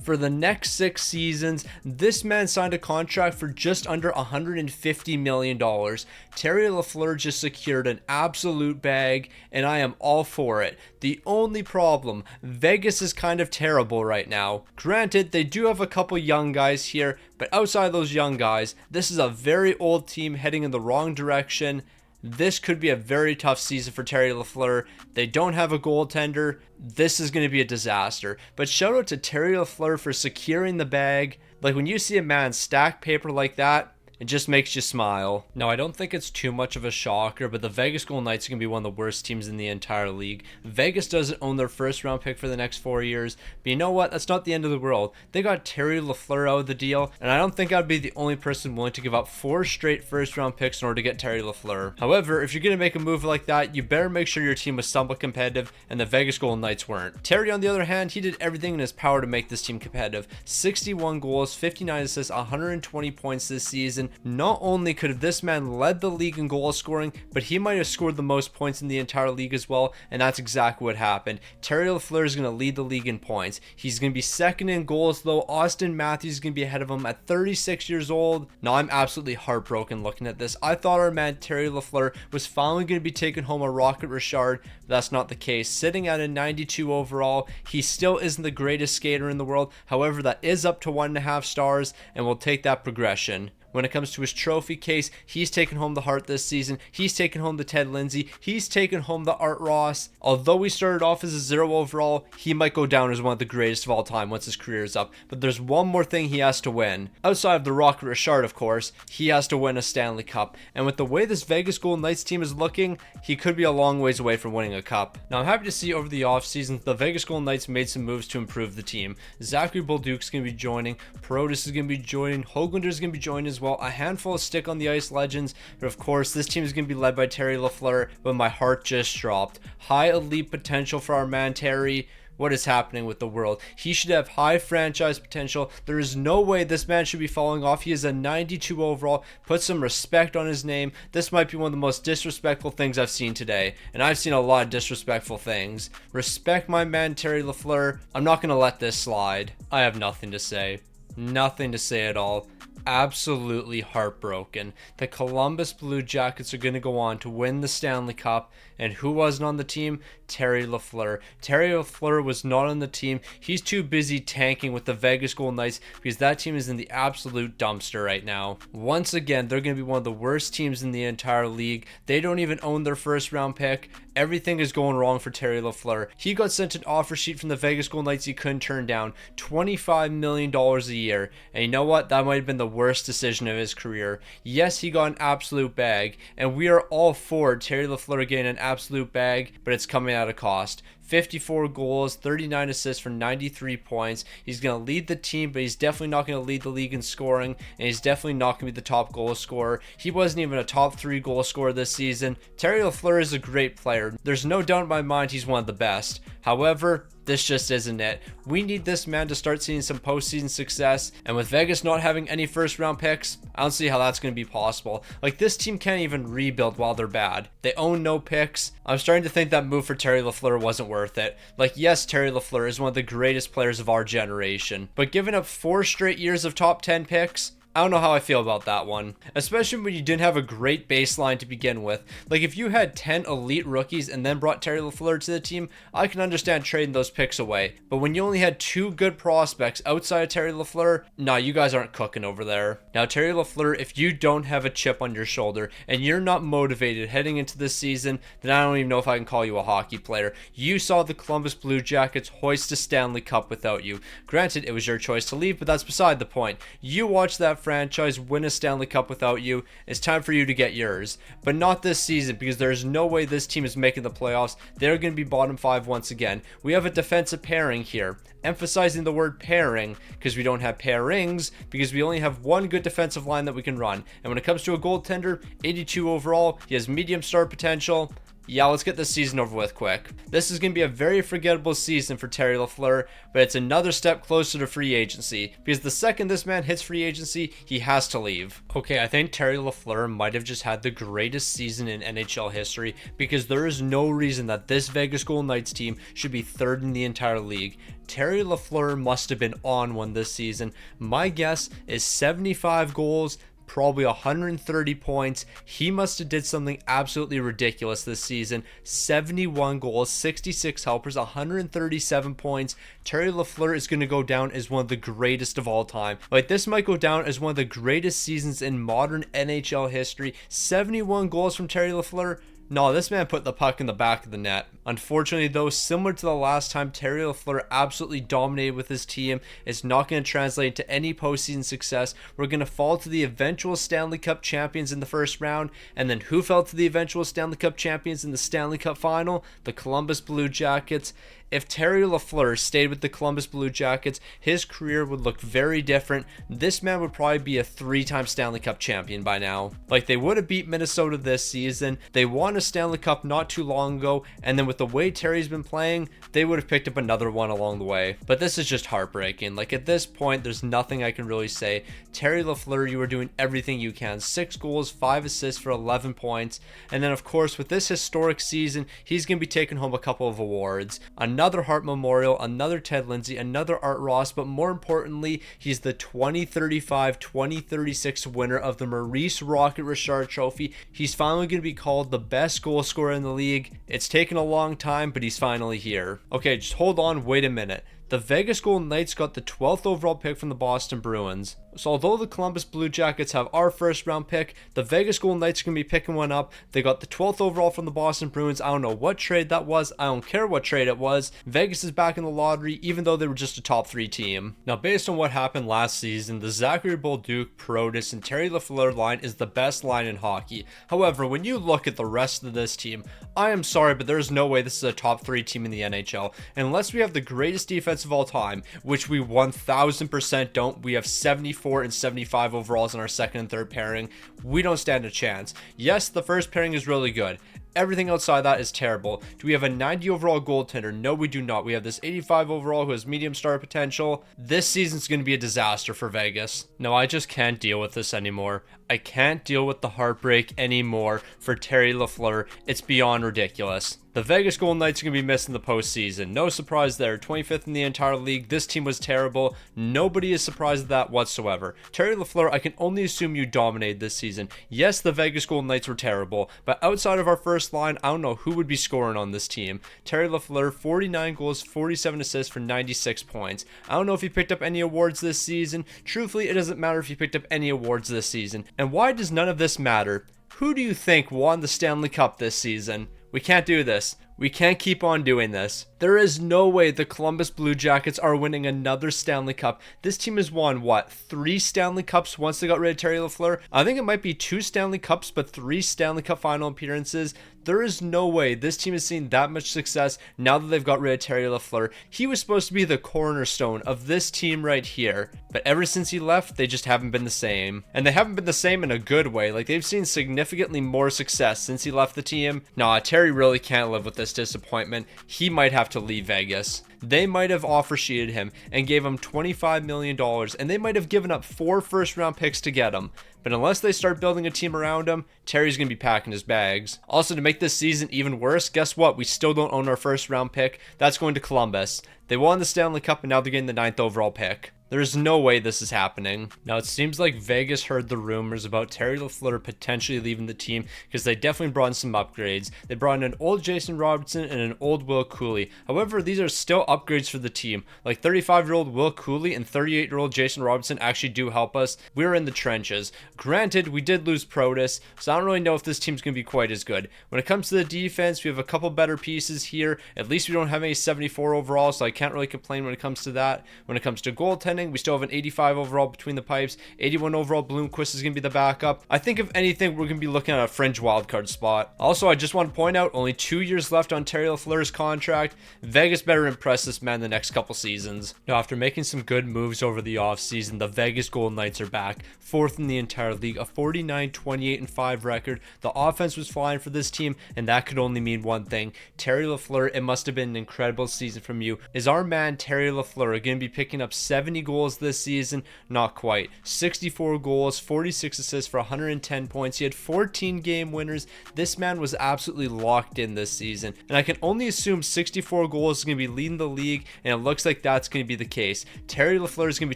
Speaker 1: for the next 6 seasons. This man signed a contract for just under $150 million. Terry LaFleur just secured an absolute bag, and I am all for it. The only problem, Vegas is kind of terrible right now. Granted, they do have a couple young guys here, but outside of those young guys, this is a very old team heading in the wrong direction. This could be a very tough season for Terry LaFleur. They don't have a goaltender. This is going to be a disaster. But shout out to Terry LaFleur for securing the bag. Like, when you see a man stack paper like that, it just makes you smile. Now, I don't think it's too much of a shocker, but the Vegas Golden Knights are going to be one of the worst teams in the entire league. Vegas doesn't own their first round pick for the next 4 years, but you know what? That's not the end of the world. They got Terry LaFleur out of the deal, and I don't think I'd be the only person willing to give up 4 straight first round picks in order to get Terry LaFleur. However, if you're going to make a move like that, you better make sure your team was somewhat competitive, and the Vegas Golden Knights weren't. Terry, on the other hand, he did everything in his power to make this team competitive. 61 goals, 59 assists, 120 points this season. Not only could have this man led the league in goal scoring, but he might have scored the most points in the entire league as well, and that's exactly what happened. Terry LaFleur is going to lead the league in points. He's going to be second in goals, though. Austin Matthews is going to be ahead of him at 36 years old. Now, I'm absolutely heartbroken looking at this. I thought our man Terry LaFleur was finally going to be taking home a Rocket Richard, but that's not the case. Sitting at a 92 overall, he still isn't the greatest skater in the world. However, that is up to 1.5 stars, and we'll take that progression. When it comes to his trophy case, he's taken home the Hart this season. He's taken home the Ted Lindsay. He's taken home the Art Ross. Although he started off as a 0 overall, he might go down as one of the greatest of all time once his career is up. But there's one more thing he has to win. Outside of the Rocket Richard, of course, he has to win a Stanley Cup. And with the way this Vegas Golden Knights team is looking, he could be a long ways away from winning a cup. Now, I'm happy to see over the offseason, the Vegas Golden Knights made some moves to improve the team. Zachary Bolduc's going to be joining. Perotis is going to be joining. Hoglander is going to be joining as well. A handful of stick on the ice legends, but of course this team is going to be led by Terry LaFleur, but my heart just dropped. High elite potential for our man Terry. What is happening with the world? He should have high franchise potential. There is no way this man should be falling off. He is a 92 overall. Put some respect on his name. This might be one of the most disrespectful things I've seen today, and I've seen a lot of disrespectful things. Respect my man Terry LaFleur. I'm not going to let this slide. I have nothing to say. Nothing to say at all. Absolutely heartbroken. The Columbus Blue Jackets are going to go on to win the Stanley Cup, and who wasn't on the team? Terry LaFleur. Terry LaFleur was not on the team. He's too busy tanking with the Vegas Golden Knights because that team is in the absolute dumpster right now. Once again, they're going to be one of the worst teams in the entire league. They don't even own their first round pick. Everything is going wrong for Terry LaFleur. He got sent an offer sheet from the Vegas Golden Knights he couldn't turn down. $25 million a year. And you know what? That might have been the worst decision of his career. Yes, he got an absolute bag, and we are all for Terry LaFleur getting an absolute bag, but it's coming at a cost. 54 goals, 39 assists for 93 points. He's going to lead the team, but he's definitely not going to lead the league in scoring, and he's definitely not going to be the top goal scorer. He wasn't even a top 3 goal scorer this season. Terry LaFleur is a great player. There's no doubt in my mind he's one of the best. However, this just isn't it. We need this man to start seeing some postseason success, and with Vegas not having any first round picks, I don't see how that's going to be possible. Like, this team can't even rebuild while they're bad. They own no picks. I'm starting to think that move for Terry LaFleur wasn't worth it. Like, yes, Terry LaFleur is one of the greatest players of our generation, but giving up 4 straight years of top 10 picks, I don't know how I feel about that one, especially when you didn't have a great baseline to begin with. Like, if you had 10 elite rookies and then brought Terry LaFleur to the team, I can understand trading those picks away. But when you only had 2 good prospects outside of Terry LaFleur, nah, you guys aren't cooking over there. Now, Terry LaFleur, if you don't have a chip on your shoulder and you're not motivated heading into this season, then I don't even know if I can call you a hockey player. You saw the Columbus Blue Jackets hoist a Stanley Cup without you. Granted, it was your choice to leave, but that's beside the point. You watched that franchise win a Stanley Cup without you. It's time for you to get yours, but not this season, because there's no way this team is making the playoffs. They're going to be bottom 5 once again. We have a defensive pairing here, emphasizing the word pairing because we don't have pairings, because we only have one good defensive line that we can run. And when it comes to a goaltender, 82 overall, he has medium star potential. Yeah, let's get this season over with quick. This is going to be a very forgettable season for Terry LaFleur, but it's another step closer to free agency, because the second this man hits free agency, he has to leave. Okay, I think Terry LaFleur might have just had the greatest season in NHL history, because there is no reason that this Vegas Golden Knights team should be 3rd in the entire league. Terry LaFleur must have been on one this season. My guess is 75 goals, probably 130 points. He must have did something absolutely ridiculous this season. 71 goals, 66 helpers, 137 points. Terry LaFleur is going to go down as one of the greatest of all time. Like, this might go down as one of the greatest seasons in modern NHL history. 71 goals from Terry LaFleur. No, this man put the puck in the back of the net. Unfortunately, though, similar to the last time Terry LaFleur absolutely dominated with his team, it's not going to translate into any postseason success. We're going to fall to the eventual Stanley Cup champions in the first round, and then who fell to the eventual Stanley Cup champions in the Stanley Cup final? The Columbus Blue Jackets. If Terry LaFleur stayed with the Columbus Blue Jackets, his career would look very different. This man would probably be a 3-time Stanley Cup champion by now. Like, they would have beat Minnesota this season. They won a Stanley Cup not too long ago, and then with the way Terry's been playing, they would have picked up another one along the way. But this is just heartbreaking. Like, at this point, there's nothing I can really say. Terry LaFleur, you are doing everything you can. 6 goals, 5 assists for 11 points. And then, of course, with this historic season, he's going to be taking home a couple of awards. Another Hart Memorial, another Ted Lindsay, another Art Ross, but more importantly, he's the 2035-2036 winner of the Maurice Rocket Richard Trophy. He's finally going to be called the best goal scorer in the league. It's taken a long time, but he's finally here. Okay, just hold on, wait a minute. The Vegas Golden Knights got the 12th overall pick from the Boston Bruins. So although the Columbus Blue Jackets have our first round pick, the Vegas Golden Knights are going to be picking one up. They got the 12th overall from the Boston Bruins. I don't know what trade that was. I don't care what trade it was. Vegas is back in the lottery, even though they were just a top 3 team. Now, based on what happened last season, the Zachary Bolduc, Protas, and Terry LaFleur line is the best line in hockey. However, when you look at the rest of this team, I am sorry, but there's no way this is a top 3 team in the NHL. Unless we have the greatest defense of all time, which we 1000% don't. We have 74 and 75 overalls in our second and third pairing. We don't stand a chance. Yes, the first pairing is really good. Everything outside that is terrible. Do we have a 90 overall goaltender? No, we do not. We have this 85 overall who has medium star potential. This season's going to be a disaster for Vegas. No, I just can't deal with this anymore. I can't deal with the heartbreak anymore for Terry LaFleur. It's beyond ridiculous. The Vegas Golden Knights are going to be missing the postseason. No surprise there. 25th in the entire league. This team was terrible. Nobody is surprised at that whatsoever. Terry LaFleur, I can only assume you dominated this season. Yes, the Vegas Golden Knights were terrible, but outside of our first line, I don't know who would be scoring on this team. Terry LaFleur, 49 goals, 47 assists for 96 points. I don't know if he picked up any awards this season. Truthfully, it doesn't matter if he picked up any awards this season. And why does none of this matter? Who do you think won the Stanley Cup this season? We can't do this. We can't keep on doing this. There is no way the Columbus Blue Jackets are winning another Stanley Cup. This team has won, what, 3 Stanley Cups once they got rid of Terry LaFleur? I think it might be 2 Stanley Cups, but 3 Stanley Cup final appearances. There is no way this team has seen that much success now that they've got rid of Terry LaFleur. He was supposed to be the cornerstone of this team right here, but ever since he left, they just haven't been the same. And they haven't been the same in a good way. Like, they've seen significantly more success since he left the team. Nah, Terry really can't live with this disappointment. He might have to leave Vegas. They might have offer sheeted him and gave him $25 million, and they might have given up 4 first-round picks to get him. But unless they start building a team around him, Terry's going to be packing his bags. Also, to make this season even worse, guess what? We still don't own our first-round pick. That's going to Columbus. They won the Stanley Cup, and now they're getting the 9th overall pick. There's no way this is happening. Now, it seems like Vegas heard the rumors about Terry LaFleur potentially leaving the team because they definitely brought in some upgrades. They brought in an old Jason Robertson and an old Will Cooley. However, these are still upgrades for the team. Like 35-year-old Will Cooley and 38-year-old Jason Robertson actually do help us. We're in the trenches. Granted, we did lose Protus, so I don't really know if this team's going to be quite as good. When it comes to the defense, we have a couple better pieces here. At least we don't have any 74 overall, so I can't really complain when it comes to that. When it comes to goaltending, we still have an 85 overall between the pipes. 81 overall, Bloomquist is going to be the backup. I think if anything, we're going to be looking at a fringe wildcard spot. Also, I just want to point out, only 2 years left on Terry LaFleur's contract. Vegas better impress this man the next couple seasons. Now, after making some good moves over the offseason, the Vegas Golden Knights are back. 4th in the entire league, a 49, 28, and 5 record. The offense was flying for this team, and that could only mean one thing. Terry LaFleur, it must have been an incredible season from you. Is our man Terry LaFleur going to be picking up 70 goals this season? Not quite. 64 goals, 46 assists for 110 points. He had 14 game winners. This man was absolutely locked in this season, and I can only assume 64 goals is going to be leading the league, and it looks like that's going to be the case. Terry LaFleur is going to be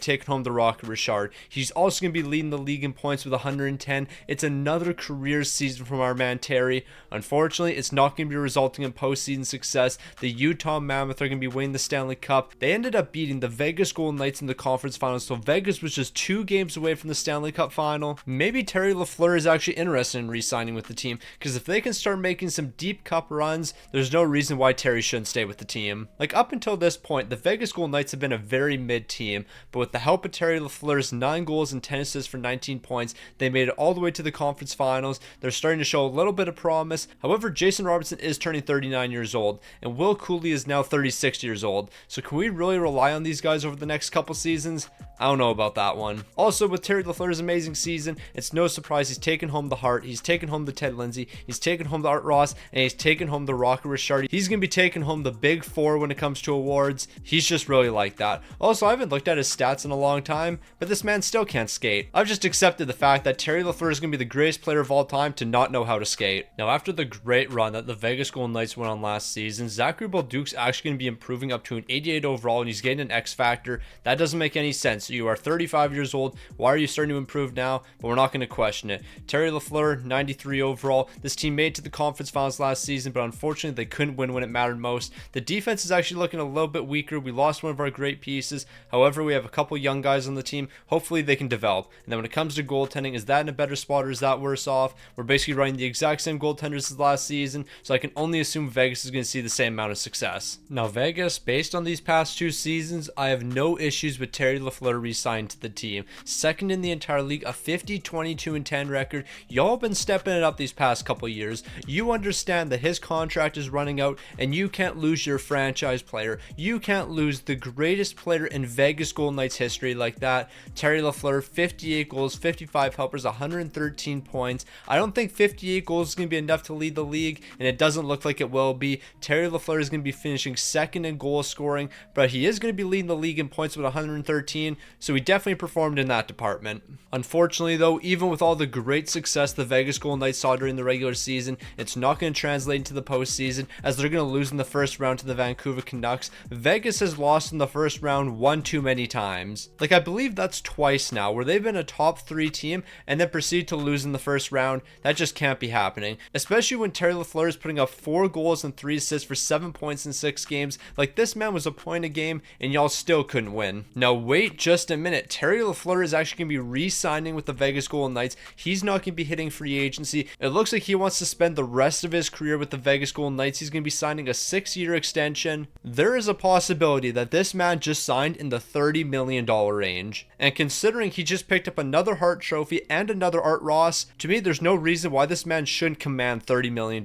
Speaker 1: taking home the Rocket Richard. He's also going to be leading the league in points with 110. It's another career season from our man Terry. Unfortunately, it's not going to be resulting in postseason success. The Utah Mammoth are going to be winning the Stanley Cup. They ended up beating the Vegas Golden Knights in the conference finals, so Vegas was just 2 games away from the Stanley Cup final. Maybe Terry LaFleur is actually interested in re-signing with the team, because if they can start making some deep cup runs, there's no reason why Terry shouldn't stay with the team. Like, up until this point, the Vegas Golden Knights have been a very mid team, but with the help of Terry LaFleur's 9 goals and 10 assists for 19 points, they made it all the way to the conference finals. They're starting to show a little bit of promise. However, Jason Robertson is turning 39 years old, and Will Cooley is now 36 years old. So can we really rely on these guys over the next couple seasons? I don't know about that one. Also, with Terry LaFleur's amazing season, it's no surprise he's taken home the Hart, he's taken home the Ted Lindsay, he's taken home the Art Ross, and he's taken home the Rocket Richard. He's going to be taking home the big 4 when it comes to awards. He's just really like that. Also, I haven't looked at his stats in a long time, but this man still can't skate. I've just accepted the fact that Terry LaFleur is going to be the greatest player of all time to not know how to skate. Now, after the great run that the Vegas Golden Knights went on last season, Zachary Bolduc's actually going to be improving up to an 88 overall, and he's getting an X factor. That doesn't make any sense. You are 35 years old. Why are you starting to improve now? But we're not going to question it. Terry LaFleur, 93 overall. This team made it to the conference finals last season, but unfortunately they couldn't win when it mattered most. The defense is actually looking a little bit weaker. We lost one of our great pieces. However, we have a couple young guys on the team. Hopefully they can develop. And then when it comes to goaltending, is that in a better spot or is that worse off? We're basically running the exact same goaltenders as last season, so I can only assume Vegas is going to see the same amount of success. Now, Vegas, based on these past 2 seasons, I have no issues with Terry LaFleur re-signed to the team. 2nd in the entire league, a 50, 22, and 10 record. Y'all have been stepping it up these past couple years. You understand that his contract is running out, and you can't lose your franchise player. You can't lose the greatest player in Vegas Golden Knights history like that. Terry LaFleur, 58 goals, 55 helpers, 113 points. I don't think 58 goals is going to be enough to lead the league, and it doesn't look like it will be. Terry LaFleur is going to be finishing 2nd in goal scoring, but he is going to be leading the league in points with 113, so he definitely performed in that department. Unfortunately, though, even with all the great success the Vegas Golden Knights saw during the regular season, it's not going to translate into the postseason, as they're going to lose in the first round to the Vancouver Canucks. Vegas has lost in the first round one too many times. Like, I believe that's twice now, where they've been a top 3 team and then proceed to lose in the first round. That just can't be happening, especially when Terry LaFleur is putting up 4 goals and 3 assists for 7 points in 6 games. Like, this man was a point a game and y'all still couldn't win. Now wait just a minute. Terry LaFleur is actually going to be re-signing with the Vegas Golden Knights. He's not going to be hitting free agency. It looks like he wants to spend the rest of his career with the Vegas Golden Knights. He's going to be signing a 6-year extension. There is a possibility that this man just signed in the $30 million range. And considering he just picked up another Hart Trophy and another Art Ross, to me there's no reason why this man shouldn't command $30 million.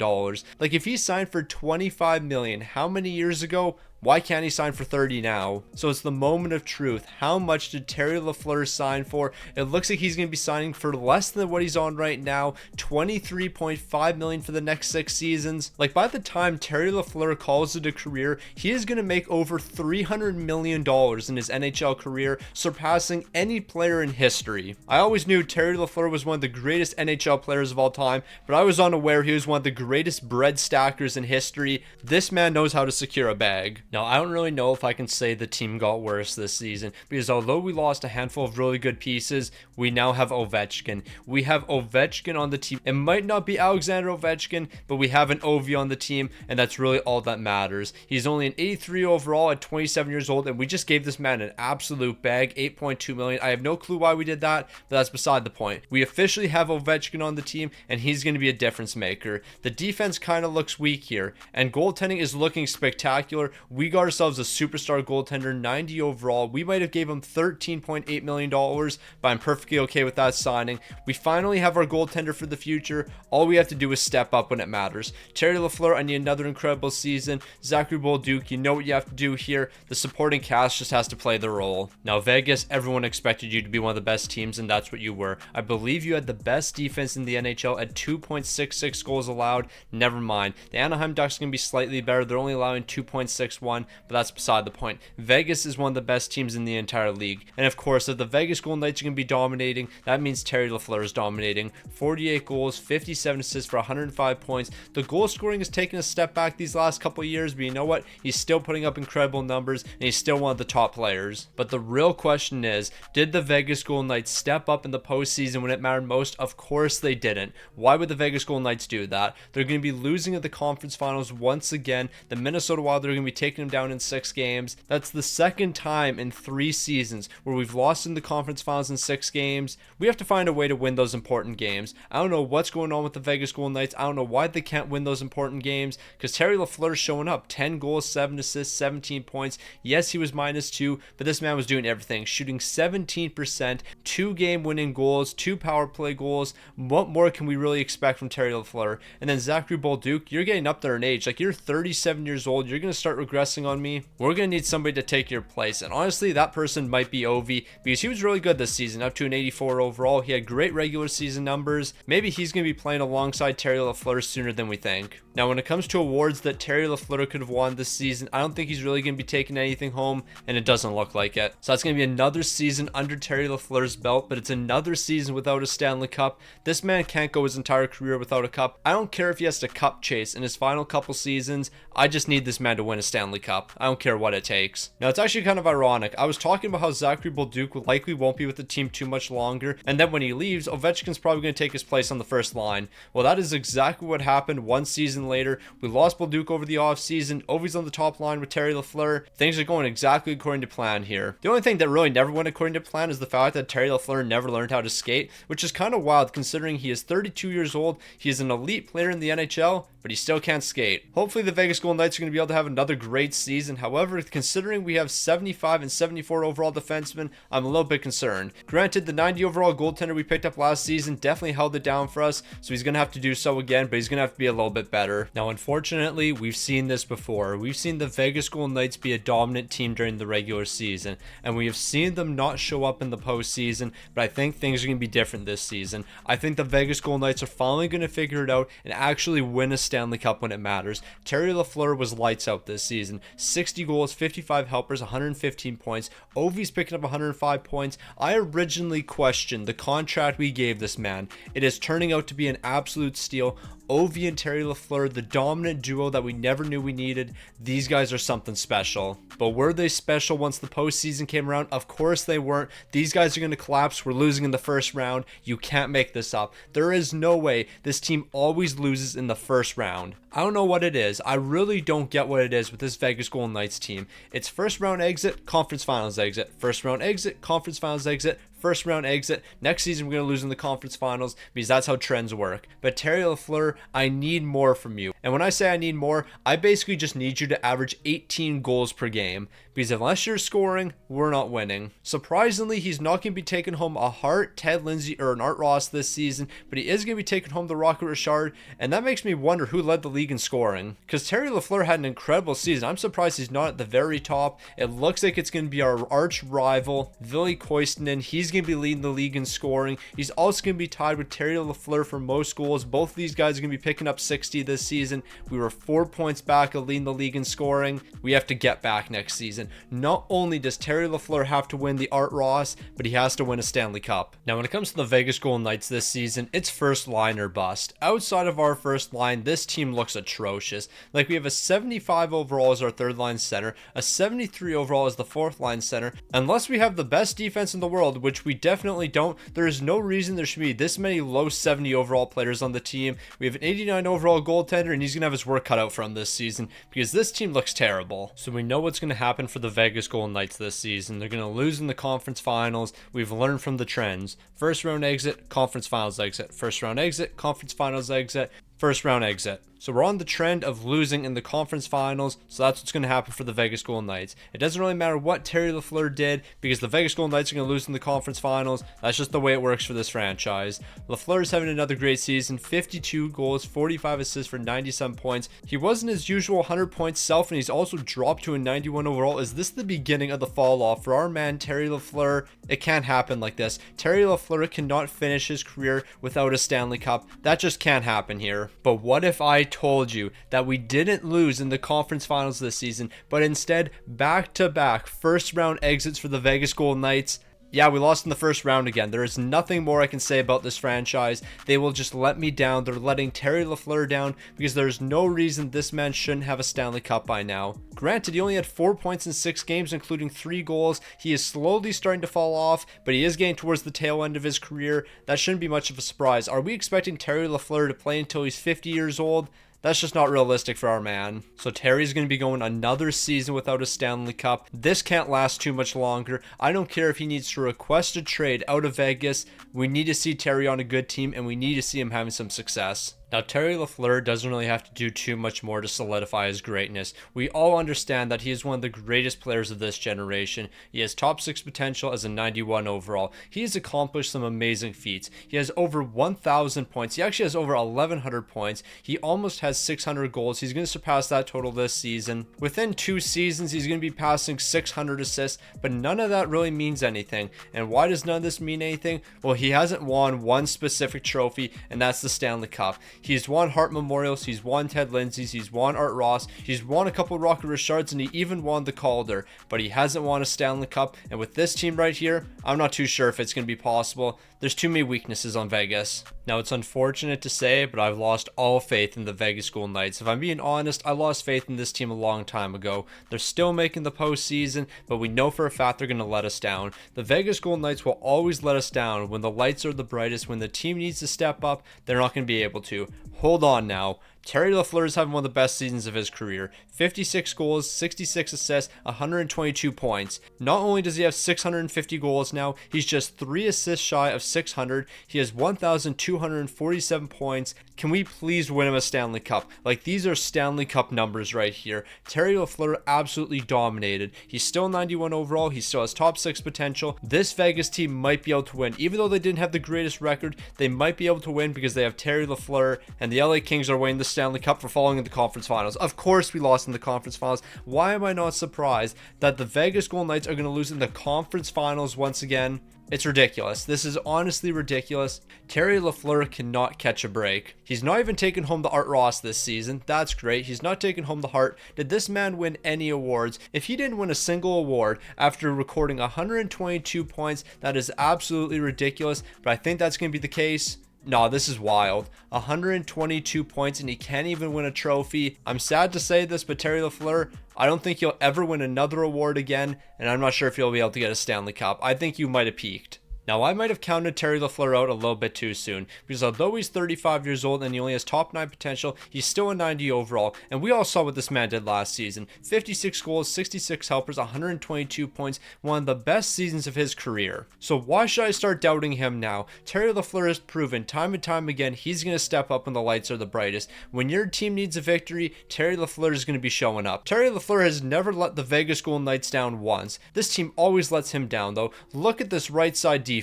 Speaker 1: Like if he signed for $25 million how many years ago, why can't he sign for 30 now? So it's the moment of truth. How much did Terry LaFleur sign for? It looks like he's going to be signing for less than what he's on right now, $23.5 million for the next 6 seasons. Like by the time Terry LaFleur calls it a career, he is going to make over $300 million in his NHL career, surpassing any player in history. I always knew Terry LaFleur was one of the greatest NHL players of all time, but I was unaware he was one of the greatest bread stackers in history. This man knows how to secure a bag. Now, I don't really know if I can say the team got worse this season, because although we lost a handful of really good pieces, we now have Ovechkin. We have Ovechkin on the team. It might not be Alexander Ovechkin, but we have an Ovi on the team, and that's really all that matters. He's only an 83 overall at 27 years old, and we just gave this man an absolute bag, $8.2 million. I have no clue why we did that, but that's beside the point. We officially have Ovechkin on the team, and he's going to be a difference maker. The defense kind of looks weak here, and goaltending is looking spectacular. We got ourselves a superstar goaltender, 90 overall. We might have gave him $13.8 million, but I'm perfectly okay with that signing. We finally have our goaltender for the future. All we have to do is step up when it matters. Terry LaFleur, I need another incredible season. Zachary Bolduc, you know what you have to do here. The supporting cast just has to play the role. Now, Vegas, everyone expected you to be one of the best teams, and that's what you were. I believe you had the best defense in the NHL at 2.66 goals allowed. Never mind. The Anaheim Ducks are going to be slightly better. They're only allowing 2.61. But that's beside the point. Vegas is one of the best teams in the entire league. And of course, if the Vegas Golden Knights are going to be dominating, that means Terry LaFleur is dominating. 48 goals, 57 assists for 105 points. The goal scoring has taken a step back these last couple of years, but you know what? He's still putting up incredible numbers, and he's still one of the top players. But the real question is, did the Vegas Golden Knights step up in the postseason when it mattered most? Of course they didn't. Why would the Vegas Golden Knights do that? They're going to be losing at the conference finals once again. The Minnesota Wild are going to be taking them down in 6 games. That's the second time in 3 seasons where we've lost in the conference finals in 6 games. We have to find a way to win those important games. I don't know what's going on with the Vegas Golden Knights. I don't know why they can't win those important games, because Terry LaFleur's showing up. 10 goals, 7 assists, 17 points. Yes, he was -2, but this man was doing everything. Shooting 17%, 2 game-winning goals, 2 power play goals. What more can we really expect from Terry LaFleur? And then Zachary Bolduc, you're getting up there in age. Like, you're 37 years old. You're going to start regressing on me. We're going to need somebody to take your place. And honestly, that person might be Ovi, because he was really good this season, up to an 84 overall. He had great regular season numbers. Maybe he's going to be playing alongside Terry LaFleur sooner than we think. Now, when it comes to awards that Terry LaFleur could have won this season, I don't think he's really going to be taking anything home, and it doesn't look like it. So that's going to be another season under Terry LaFleur's belt, but it's another season without a Stanley Cup. This man can't go his entire career without a cup. I don't care if he has to cup chase in his final couple seasons. I just need this man to win a Stanley Cup. I don't care what it takes. Now, it's actually kind of ironic. I was talking about how Zachary Bolduc likely won't be with the team too much longer, and then when he leaves, Ovechkin's probably going to take his place on the first line. Well, that is exactly what happened one season later. We lost Bolduc over the offseason. Ovi's on the top line with Terry LaFleur. Things are going exactly according to plan here. The only thing that really never went according to plan is the fact that Terry LaFleur never learned how to skate, which is kind of wild considering he is 32 years old. He is an elite player in the NHL, but he still can't skate. Hopefully the Vegas Golden Knights are going to be able to have another great season. However, considering we have 75 and 74 overall defensemen, I'm a little bit concerned. Granted, the 90 overall goaltender we picked up last season definitely held it down for us, so he's going to have to do so again, but he's going to have to be a little bit better. Now, unfortunately, we've seen this before. We've seen the Vegas Golden Knights be a dominant team during the regular season, and we have seen them not show up in the postseason, but I think things are going to be different this season. I think the Vegas Golden Knights are finally going to figure it out and actually win a Stanley Cup when it matters. Terry LaFleur was lights out this season. 60 goals, 55 helpers, 115 points. Ovi's picking up 105 points. I originally questioned the contract we gave this man. It is turning out to be an absolute steal. Ovi and Terry LaFleur, the dominant duo that we never knew we needed. These guys are something special. But were they special once the postseason came around? Of course they weren't. These guys are going to collapse. We're losing in the first round. You can't make this up. There is no way this team always loses in the first round. I don't know what it is. I really don't get what it is with this Vegas Golden Knights team. It's first round exit, conference finals exit. First round exit, conference finals exit. First round exit. Next season, we're going to lose in the conference finals because that's how trends work. But Terry LaFleur, I need more from you. And when I say I need more, I basically just need you to average 18 goals per game. Because unless you're scoring, we're not winning. Surprisingly, he's not going to be taking home a Hart, Ted Lindsay, or an Art Ross this season, but he is going to be taking home the Rocket Richard, and that makes me wonder who led the league in scoring. Because Terry LaFleur had an incredible season. I'm surprised he's not at the very top. It looks like it's going to be our arch rival, Ville Koivunen. He's going to be leading the league in scoring. He's also going to be tied with Terry LaFleur for most goals. Both of these guys are going to be picking up 60 this season. We were 4 points back of leading the league in scoring. We have to get back next season. Not only does Terry LaFleur have to win the Art Ross, but he has to win a Stanley Cup. Now, when it comes to the Vegas Golden Knights this season, it's first line or bust. Outside of our first line, this team looks atrocious. Like, we have a 75 overall as our third line center, a 73 overall as the fourth line center. Unless we have the best defense in the world, which we definitely don't, there is no reason there should be this many low 70 overall players on the team. We have an 89 overall goaltender, and he's going to have his work cut out for him this season because this team looks terrible. So we know what's going to happen for the Vegas Golden Knights this season. They're going to lose in the conference finals. We've learned from the trends. First round exit, conference finals exit. First round exit, conference finals exit. First round exit. So we're on the trend of losing in the conference finals, so that's what's going to happen for the Vegas Golden Knights. It doesn't really matter what Terry LaFleur did because the Vegas Golden Knights are going to lose in the conference finals. That's just the way it works for this franchise. LaFleur's having another great season, 52 goals, 45 assists for 97 points. He wasn't his usual 100-point self, and he's also dropped to a 91 overall. Is this the beginning of the fall off for our man Terry LaFleur? It can't happen like this. Terry LaFleur cannot finish his career without a Stanley Cup. That just can't happen here. But what if I told you that we didn't lose in the conference finals this season, but instead back-to-back first round exits for the Vegas Golden Knights? Yeah, we lost in the first round again. There is nothing more I can say about this franchise. They will just let me down. They're letting Terry LaFleur down because there's no reason this man shouldn't have a Stanley Cup by now. Granted, he only had 4 points in 6 games, including 3 goals. He is slowly starting to fall off, but he is getting towards the tail end of his career. That shouldn't be much of a surprise. Are we expecting Terry LaFleur to play until he's 50 years old? That's just not realistic for our man. So Terry's going to be going another season without a Stanley Cup. This can't last too much longer. I don't care if he needs to request a trade out of Vegas. We need to see Terry on a good team, and we need to see him having some success. Now, Terry LaFleur doesn't really have to do too much more to solidify his greatness. We all understand that he is one of the greatest players of this generation. He has top 6 potential as a 91 overall. He has accomplished some amazing feats. He has over 1,000 points. He actually has over 1,100 points. He almost has 600 goals. He's going to surpass that total this season. Within 2 seasons, he's going to be passing 600 assists, but none of that really means anything. And why does none of this mean anything? Well, he hasn't won one specific trophy, and that's the Stanley Cup. He's won Hart Memorials, he's won Ted Lindsay's, he's won Art Ross, he's won a couple Rocket Richards, and he even won the Calder, but he hasn't won a Stanley Cup. And with this team right here, I'm not too sure if it's going to be possible. There's too many weaknesses on Vegas. Now, it's unfortunate to say, but I've lost all faith in the Vegas Golden Knights. If I'm being honest, I lost faith in this team a long time ago. They're still making the postseason, but we know for a fact they're going to let us down. The Vegas Golden Knights will always let us down when the lights are the brightest. When the team needs to step up, they're not going to be able to. Hold on now. Terry LaFleur is having one of the best seasons of his career. 56 goals, 66 assists, 122 points. Not only does he have 650 goals now, he's just 3 assists shy of 600. He has 1,247 points. Can we please win him a Stanley Cup? Like, these are Stanley Cup numbers right here. Terry LaFleur absolutely dominated. He's still 91 overall. He still has top 6 potential. This Vegas team might be able to win. Even though they didn't have the greatest record, they might be able to win because they have Terry LaFleur, and the LA Kings are winning the Stanley Cup for falling in the conference finals. Of course we lost in the conference finals. Why am I not surprised that the Vegas Golden Knights are going to lose in the conference finals once again? It's ridiculous. This is honestly ridiculous. Terry LaFleur cannot catch a break. He's not even taken home the Art Ross this season. That's great. He's not taken home the Hart. Did this man win any awards? If he didn't win a single award after recording 122 points, that is absolutely ridiculous. But I think that's going to be the case. Nah, this is wild. 122 points and he can't even win a trophy. I'm sad to say this, but Terry LaFleur, I don't think you'll ever win another award again, and I'm not sure if you'll be able to get a Stanley Cup. I think you might have peaked. Now, I might have counted Terry LaFleur out a little bit too soon, because although he's 35 years old and he only has top 9 potential, he's still a 90 overall, and we all saw what this man did last season. 56 goals, 66 helpers, 122 points, one of the best seasons of his career. So why should I start doubting him now? Terry LaFleur has proven time and time again he's going to step up when the lights are the brightest. When your team needs a victory, Terry LaFleur is going to be showing up. Terry LaFleur has never let the Vegas Golden Knights down once. This team always lets him down, though. Look at this right side defense.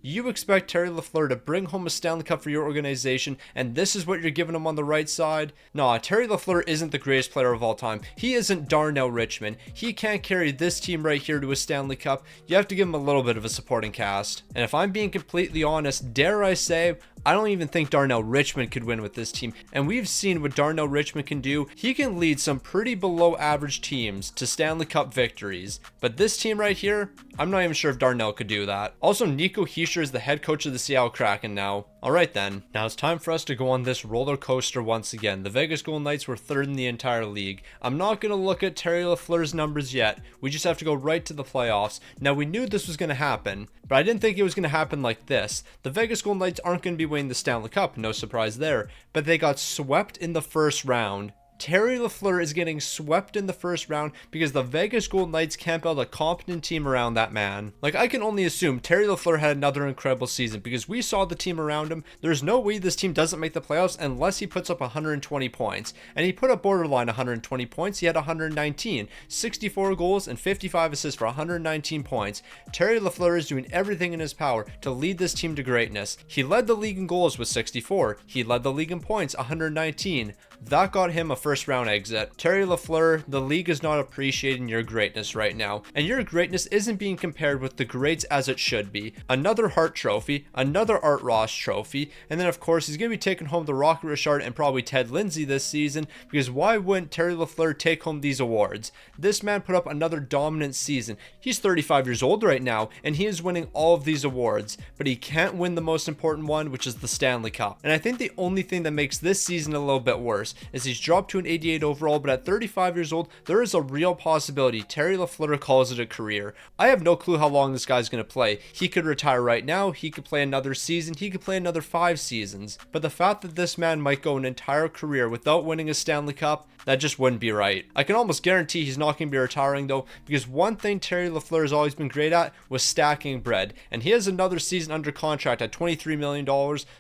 Speaker 1: You expect Terry LaFleur to bring home a Stanley Cup for your organization, and this is what you're giving him on the right side? Nah, Terry LaFleur isn't the greatest player of all time. He isn't Darnell Richmond. He can't carry this team right here to a Stanley Cup. You have to give him a little bit of a supporting cast. And if I'm being completely honest, dare I say, I don't even think Darnell Richmond could win with this team. And we've seen what Darnell Richmond can do. He can lead some pretty below average teams to Stanley Cup victories. But this team right here, I'm not even sure if Darnell could do that. Also, Nico Hischier is the head coach of the Seattle Kraken now. Alright then, now it's time for us to go on this roller coaster once again. The Vegas Golden Knights were third in the entire league. I'm not going to look at Terry LaFleur's numbers yet. We just have to go right to the playoffs. Now, we knew this was going to happen, but I didn't think it was going to happen like this. The Vegas Golden Knights aren't going to be winning the Stanley Cup, no surprise there, but they got swept in the first round. Terry LaFleur is getting swept in the first round because the Vegas Golden Knights can't build a competent team around that man. Like, I can only assume Terry LaFleur had another incredible season because we saw the team around him. There's no way this team doesn't make the playoffs unless he puts up 120 points. And he put up borderline 120 points. He had 119, 64 goals and 55 assists for 119 points. Terry LaFleur is doing everything in his power to lead this team to greatness. He led the league in goals with 64. He led the league in points, 119. That got him a first round exit. Terry LaFleur, the league is not appreciating your greatness right now, and your greatness isn't being compared with the greats as it should be. Another Hart Trophy, another Art Ross Trophy, and then of course he's going to be taking home the Rocket Richard and probably Ted Lindsay this season, because why wouldn't Terry LaFleur take home these awards? This man put up another dominant season. He's 35 years old right now, and he is winning all of these awards, but he can't win the most important one, which is the Stanley Cup. And I think the only thing that makes this season a little bit worse is he's dropped to an 88 overall, but at 35 years old, there is a real possibility Terry LaFleur calls it a career. I have no clue how long this guy's going to play. He could retire right now, he could play another season, he could play another 5 seasons, but the fact that this man might go an entire career without winning a Stanley Cup, that just wouldn't be right. I can almost guarantee he's not going to be retiring though, because one thing Terry LaFleur has always been great at was stacking bread, and he has another season under contract at $23 million,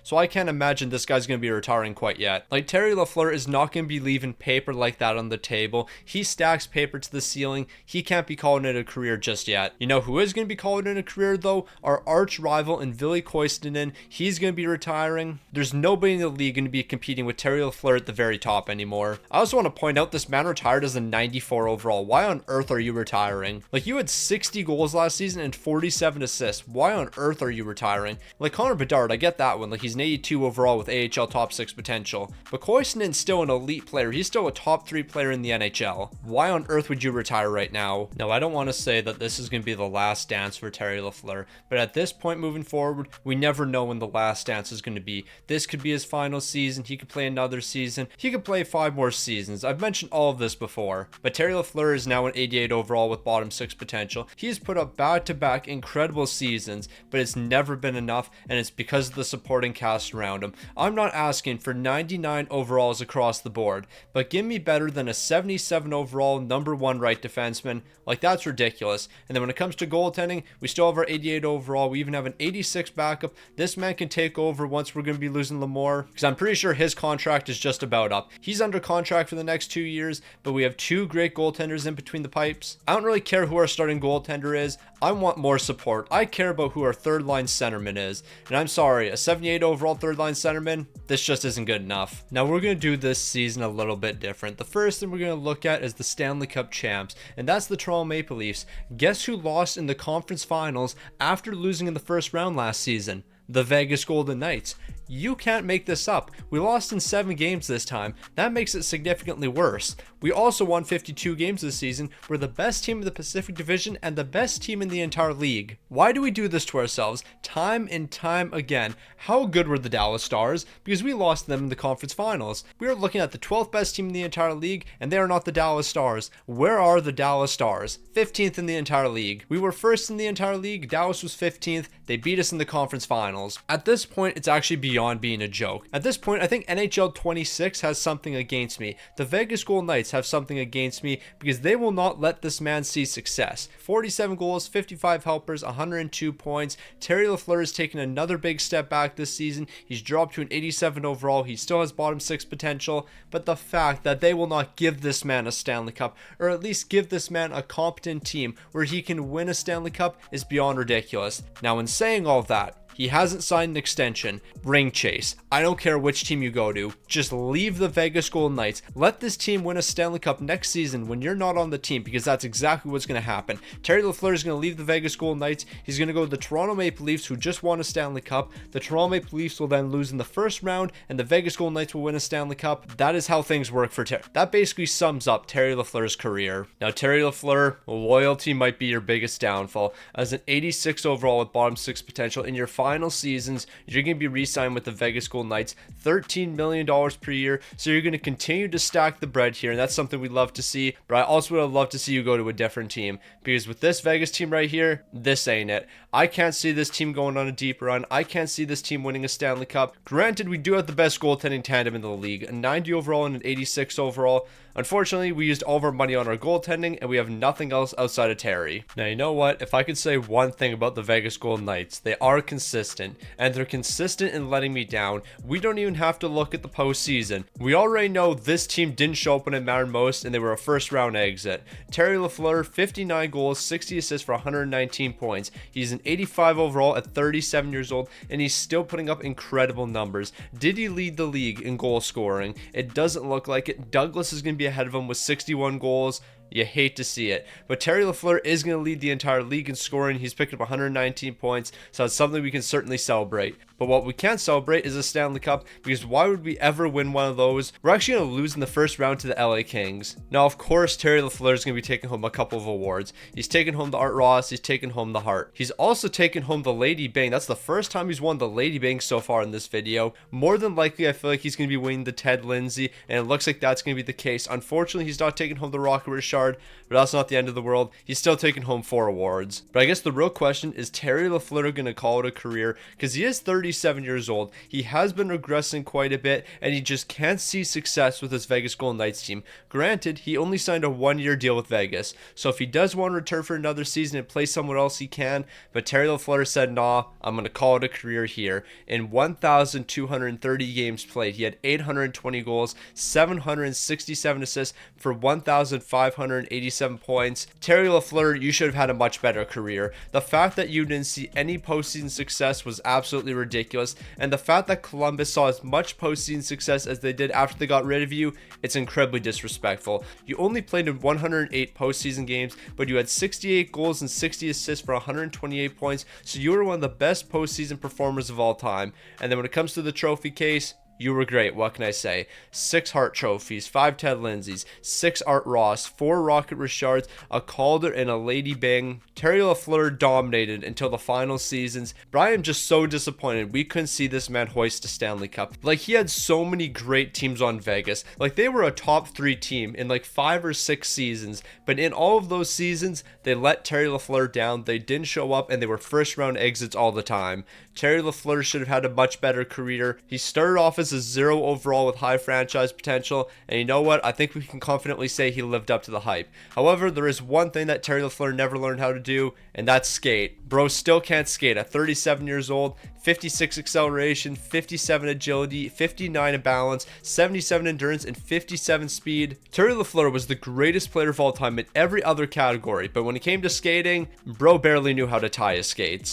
Speaker 1: so I can't imagine this guy's going to be retiring quite yet. Like, Terry LaFleur is not going to be leaving paper like that on the table. He stacks paper to the ceiling. He can't be calling it a career just yet. You know who is going to be calling it a career though? Our arch rival in Ville Koivunen. He's going to be retiring. There's nobody in the league going to be competing with Terry LaFleur at the very top anymore. I also want to point out this man retired as a 94 overall. Why on earth are you retiring? Like, you had 60 goals last season and 47 assists. Why on earth are you retiring? Like, Connor Bedard, I get that one. Like, he's an 82 overall with AHL top 6 potential. But Koistinen's still an elite player. He's still a top 3 player in the NHL. Why on earth would you retire right now? Now, I don't want to say that this is going to be the last dance for Terry LaFleur, but at this point moving forward, we never know when the last dance is going to be. This could be his final season. He could play another season. He could play 5 more seasons. I've mentioned all of this before, but Terry LaFleur is now an 88 overall with bottom 6 potential. He's put up back-to-back incredible seasons, but it's never been enough, and it's because of the supporting cast around him. I'm not asking for 99 overalls across the board, but give me better than a 77 overall number 1 right defenseman. Like, that's ridiculous. And then when it comes to goaltending, we still have our 88 overall. We even have an 86 backup. This man can take over once we're going to be losing Lamore, because I'm pretty sure his contract is just about up. He's under contract for the next 2 years, but we have 2 great goaltenders in between the pipes. I don't really care who our starting goaltender is. I want more support. I care about who our third line centerman is. And I'm sorry, a 78 overall third line centerman, this just isn't good enough. Now, we're going to do this season a little bit different. The first thing we're going to look at is the Stanley Cup champs, and that's the Toronto Maple Leafs. Guess who lost in the conference finals after losing in the first round last season? The Vegas Golden Knights. You can't make this up. We lost in 7 games this time. That makes it significantly worse. We also won 52 games this season. We're the best team in the Pacific Division and the best team in the entire league. Why do we do this to ourselves time and time again? How good were the Dallas Stars? Because we lost them in the conference finals. We are looking at the 12th best team in the entire league, and they are not the Dallas Stars. Where are the Dallas Stars? 15th in the entire league. We were first in the entire league. Dallas was 15th. They beat us in the conference finals. At this point, it's actually beyond being a joke. At this point, I think NHL 26 has something against me. The Vegas Golden Knights have something against me because they will not let this man see success. 47 goals, 55 helpers, 102 points. Terry LaFleur has taken another big step back this season. He's dropped to an 87 overall. He still has bottom 6 potential, but the fact that they will not give this man a Stanley Cup, or at least give this man a competent team where he can win a Stanley Cup, is beyond ridiculous. Now, in saying all that, he hasn't signed an extension. Ring chase. I don't care which team you go to. Just leave the Vegas Golden Knights. Let this team win a Stanley Cup next season when you're not on the team, because that's exactly what's going to happen. Terry LaFleur is going to leave the Vegas Golden Knights. He's going to go to the Toronto Maple Leafs, who just won a Stanley Cup. The Toronto Maple Leafs will then lose in the first round, and the Vegas Golden Knights will win a Stanley Cup. That is how things work for Terry. That basically sums up Terry LaFleur's career. Now, Terry LaFleur, loyalty might be your biggest downfall. As an 86 overall with bottom 6 potential in your final seasons, you're going to be re-signed with the Vegas Golden Knights, $13 million per year. So you're going to continue to stack the bread here, and that's something we'd love to see. But I also would love to see you go to a different team, because with this Vegas team right here, this ain't it. I can't see this team going on a deep run. I can't see this team winning a Stanley Cup. Granted, we do have the best goaltending tandem in the league, a 90 overall and an 86 overall. Unfortunately, we used all of our money on our goaltending, and we have nothing else outside of Terry. Now, you know what? If I could say one thing about the Vegas Golden Knights, they are consistent, and they're consistent in letting me down. We don't even have to look at the postseason. We already know this team didn't show up when it mattered most, and they were a first-round exit. Terry LaFleur, 59 goals, 60 assists for 119 points. He's an 85 overall at 37 years old, and he's still putting up incredible numbers. Did he lead the league in goal scoring? It doesn't look like it. Douglas is going to be ahead of him with 61 goals. You hate to see it. But Terry LaFleur is going to lead the entire league in scoring. He's picked up 119 points, so it's something we can certainly celebrate. But what we can't celebrate is a Stanley Cup, because why would we ever win one of those? We're actually going to lose in the first round to the LA Kings. Now, of course, Terry LaFleur is going to be taking home a couple of awards. He's taken home the Art Ross. He's taken home the Hart. He's also taken home the Lady Byng. That's the first time he's won the Lady Byng so far in this video. More than likely, I feel like he's going to be winning the Ted Lindsay, and it looks like that's going to be the case. Unfortunately, he's not taking home the Rocket Richard, but that's not the end of the world. He's still taking home 4 awards. But I guess the real question is Terry LaFleur going to call it a career? Because he is 37 years old. He has been regressing quite a bit, and he just can't see success with his Vegas Golden Knights team. Granted, he only signed a 1-year deal with Vegas, so if he does want to return for another season and play somewhere else, he can. But Terry LaFleur said, nah, I'm going to call it a career here. In 1,230 games played, he had 820 goals, 767 assists for 1,587 points. Terry LaFleur, you should have had a much better career. The fact that you didn't see any postseason success was absolutely ridiculous, and the fact that Columbus saw as much postseason success as they did after they got rid of you, it's incredibly disrespectful. You only played in 108 postseason games, but you had 68 goals and 60 assists for 128 points, so you were one of the best postseason performers of all time. And then when it comes to the trophy case, you were great. What can I say? 6 Hart trophies, 5 Ted Lindsays, 6 Art Ross, 4 Rocket Richards, a Calder, and a Lady Byng. Terry LaFleur dominated until the final seasons, but I am just so disappointed we couldn't see this man hoist a Stanley Cup. Like, he had so many great teams on Vegas. Like, they were a top 3 team in like 5 or 6 seasons, but in all of those seasons, they let Terry LaFleur down. They didn't show up, and they were first round exits all the time. Terry LaFleur should have had a much better career. He started off as a 0 overall with high franchise potential, and you know what? I think we can confidently say he lived up to the hype. However, there is one thing that Terry LaFleur never learned how to do, and that's skate. Bro still can't skate at 37 years old. 56 acceleration, 57 agility, 59 balance, 77 endurance, and 57 speed. Terry LaFleur was the greatest player of all time in every other category, but when it came to skating, bro barely knew how to tie his skates.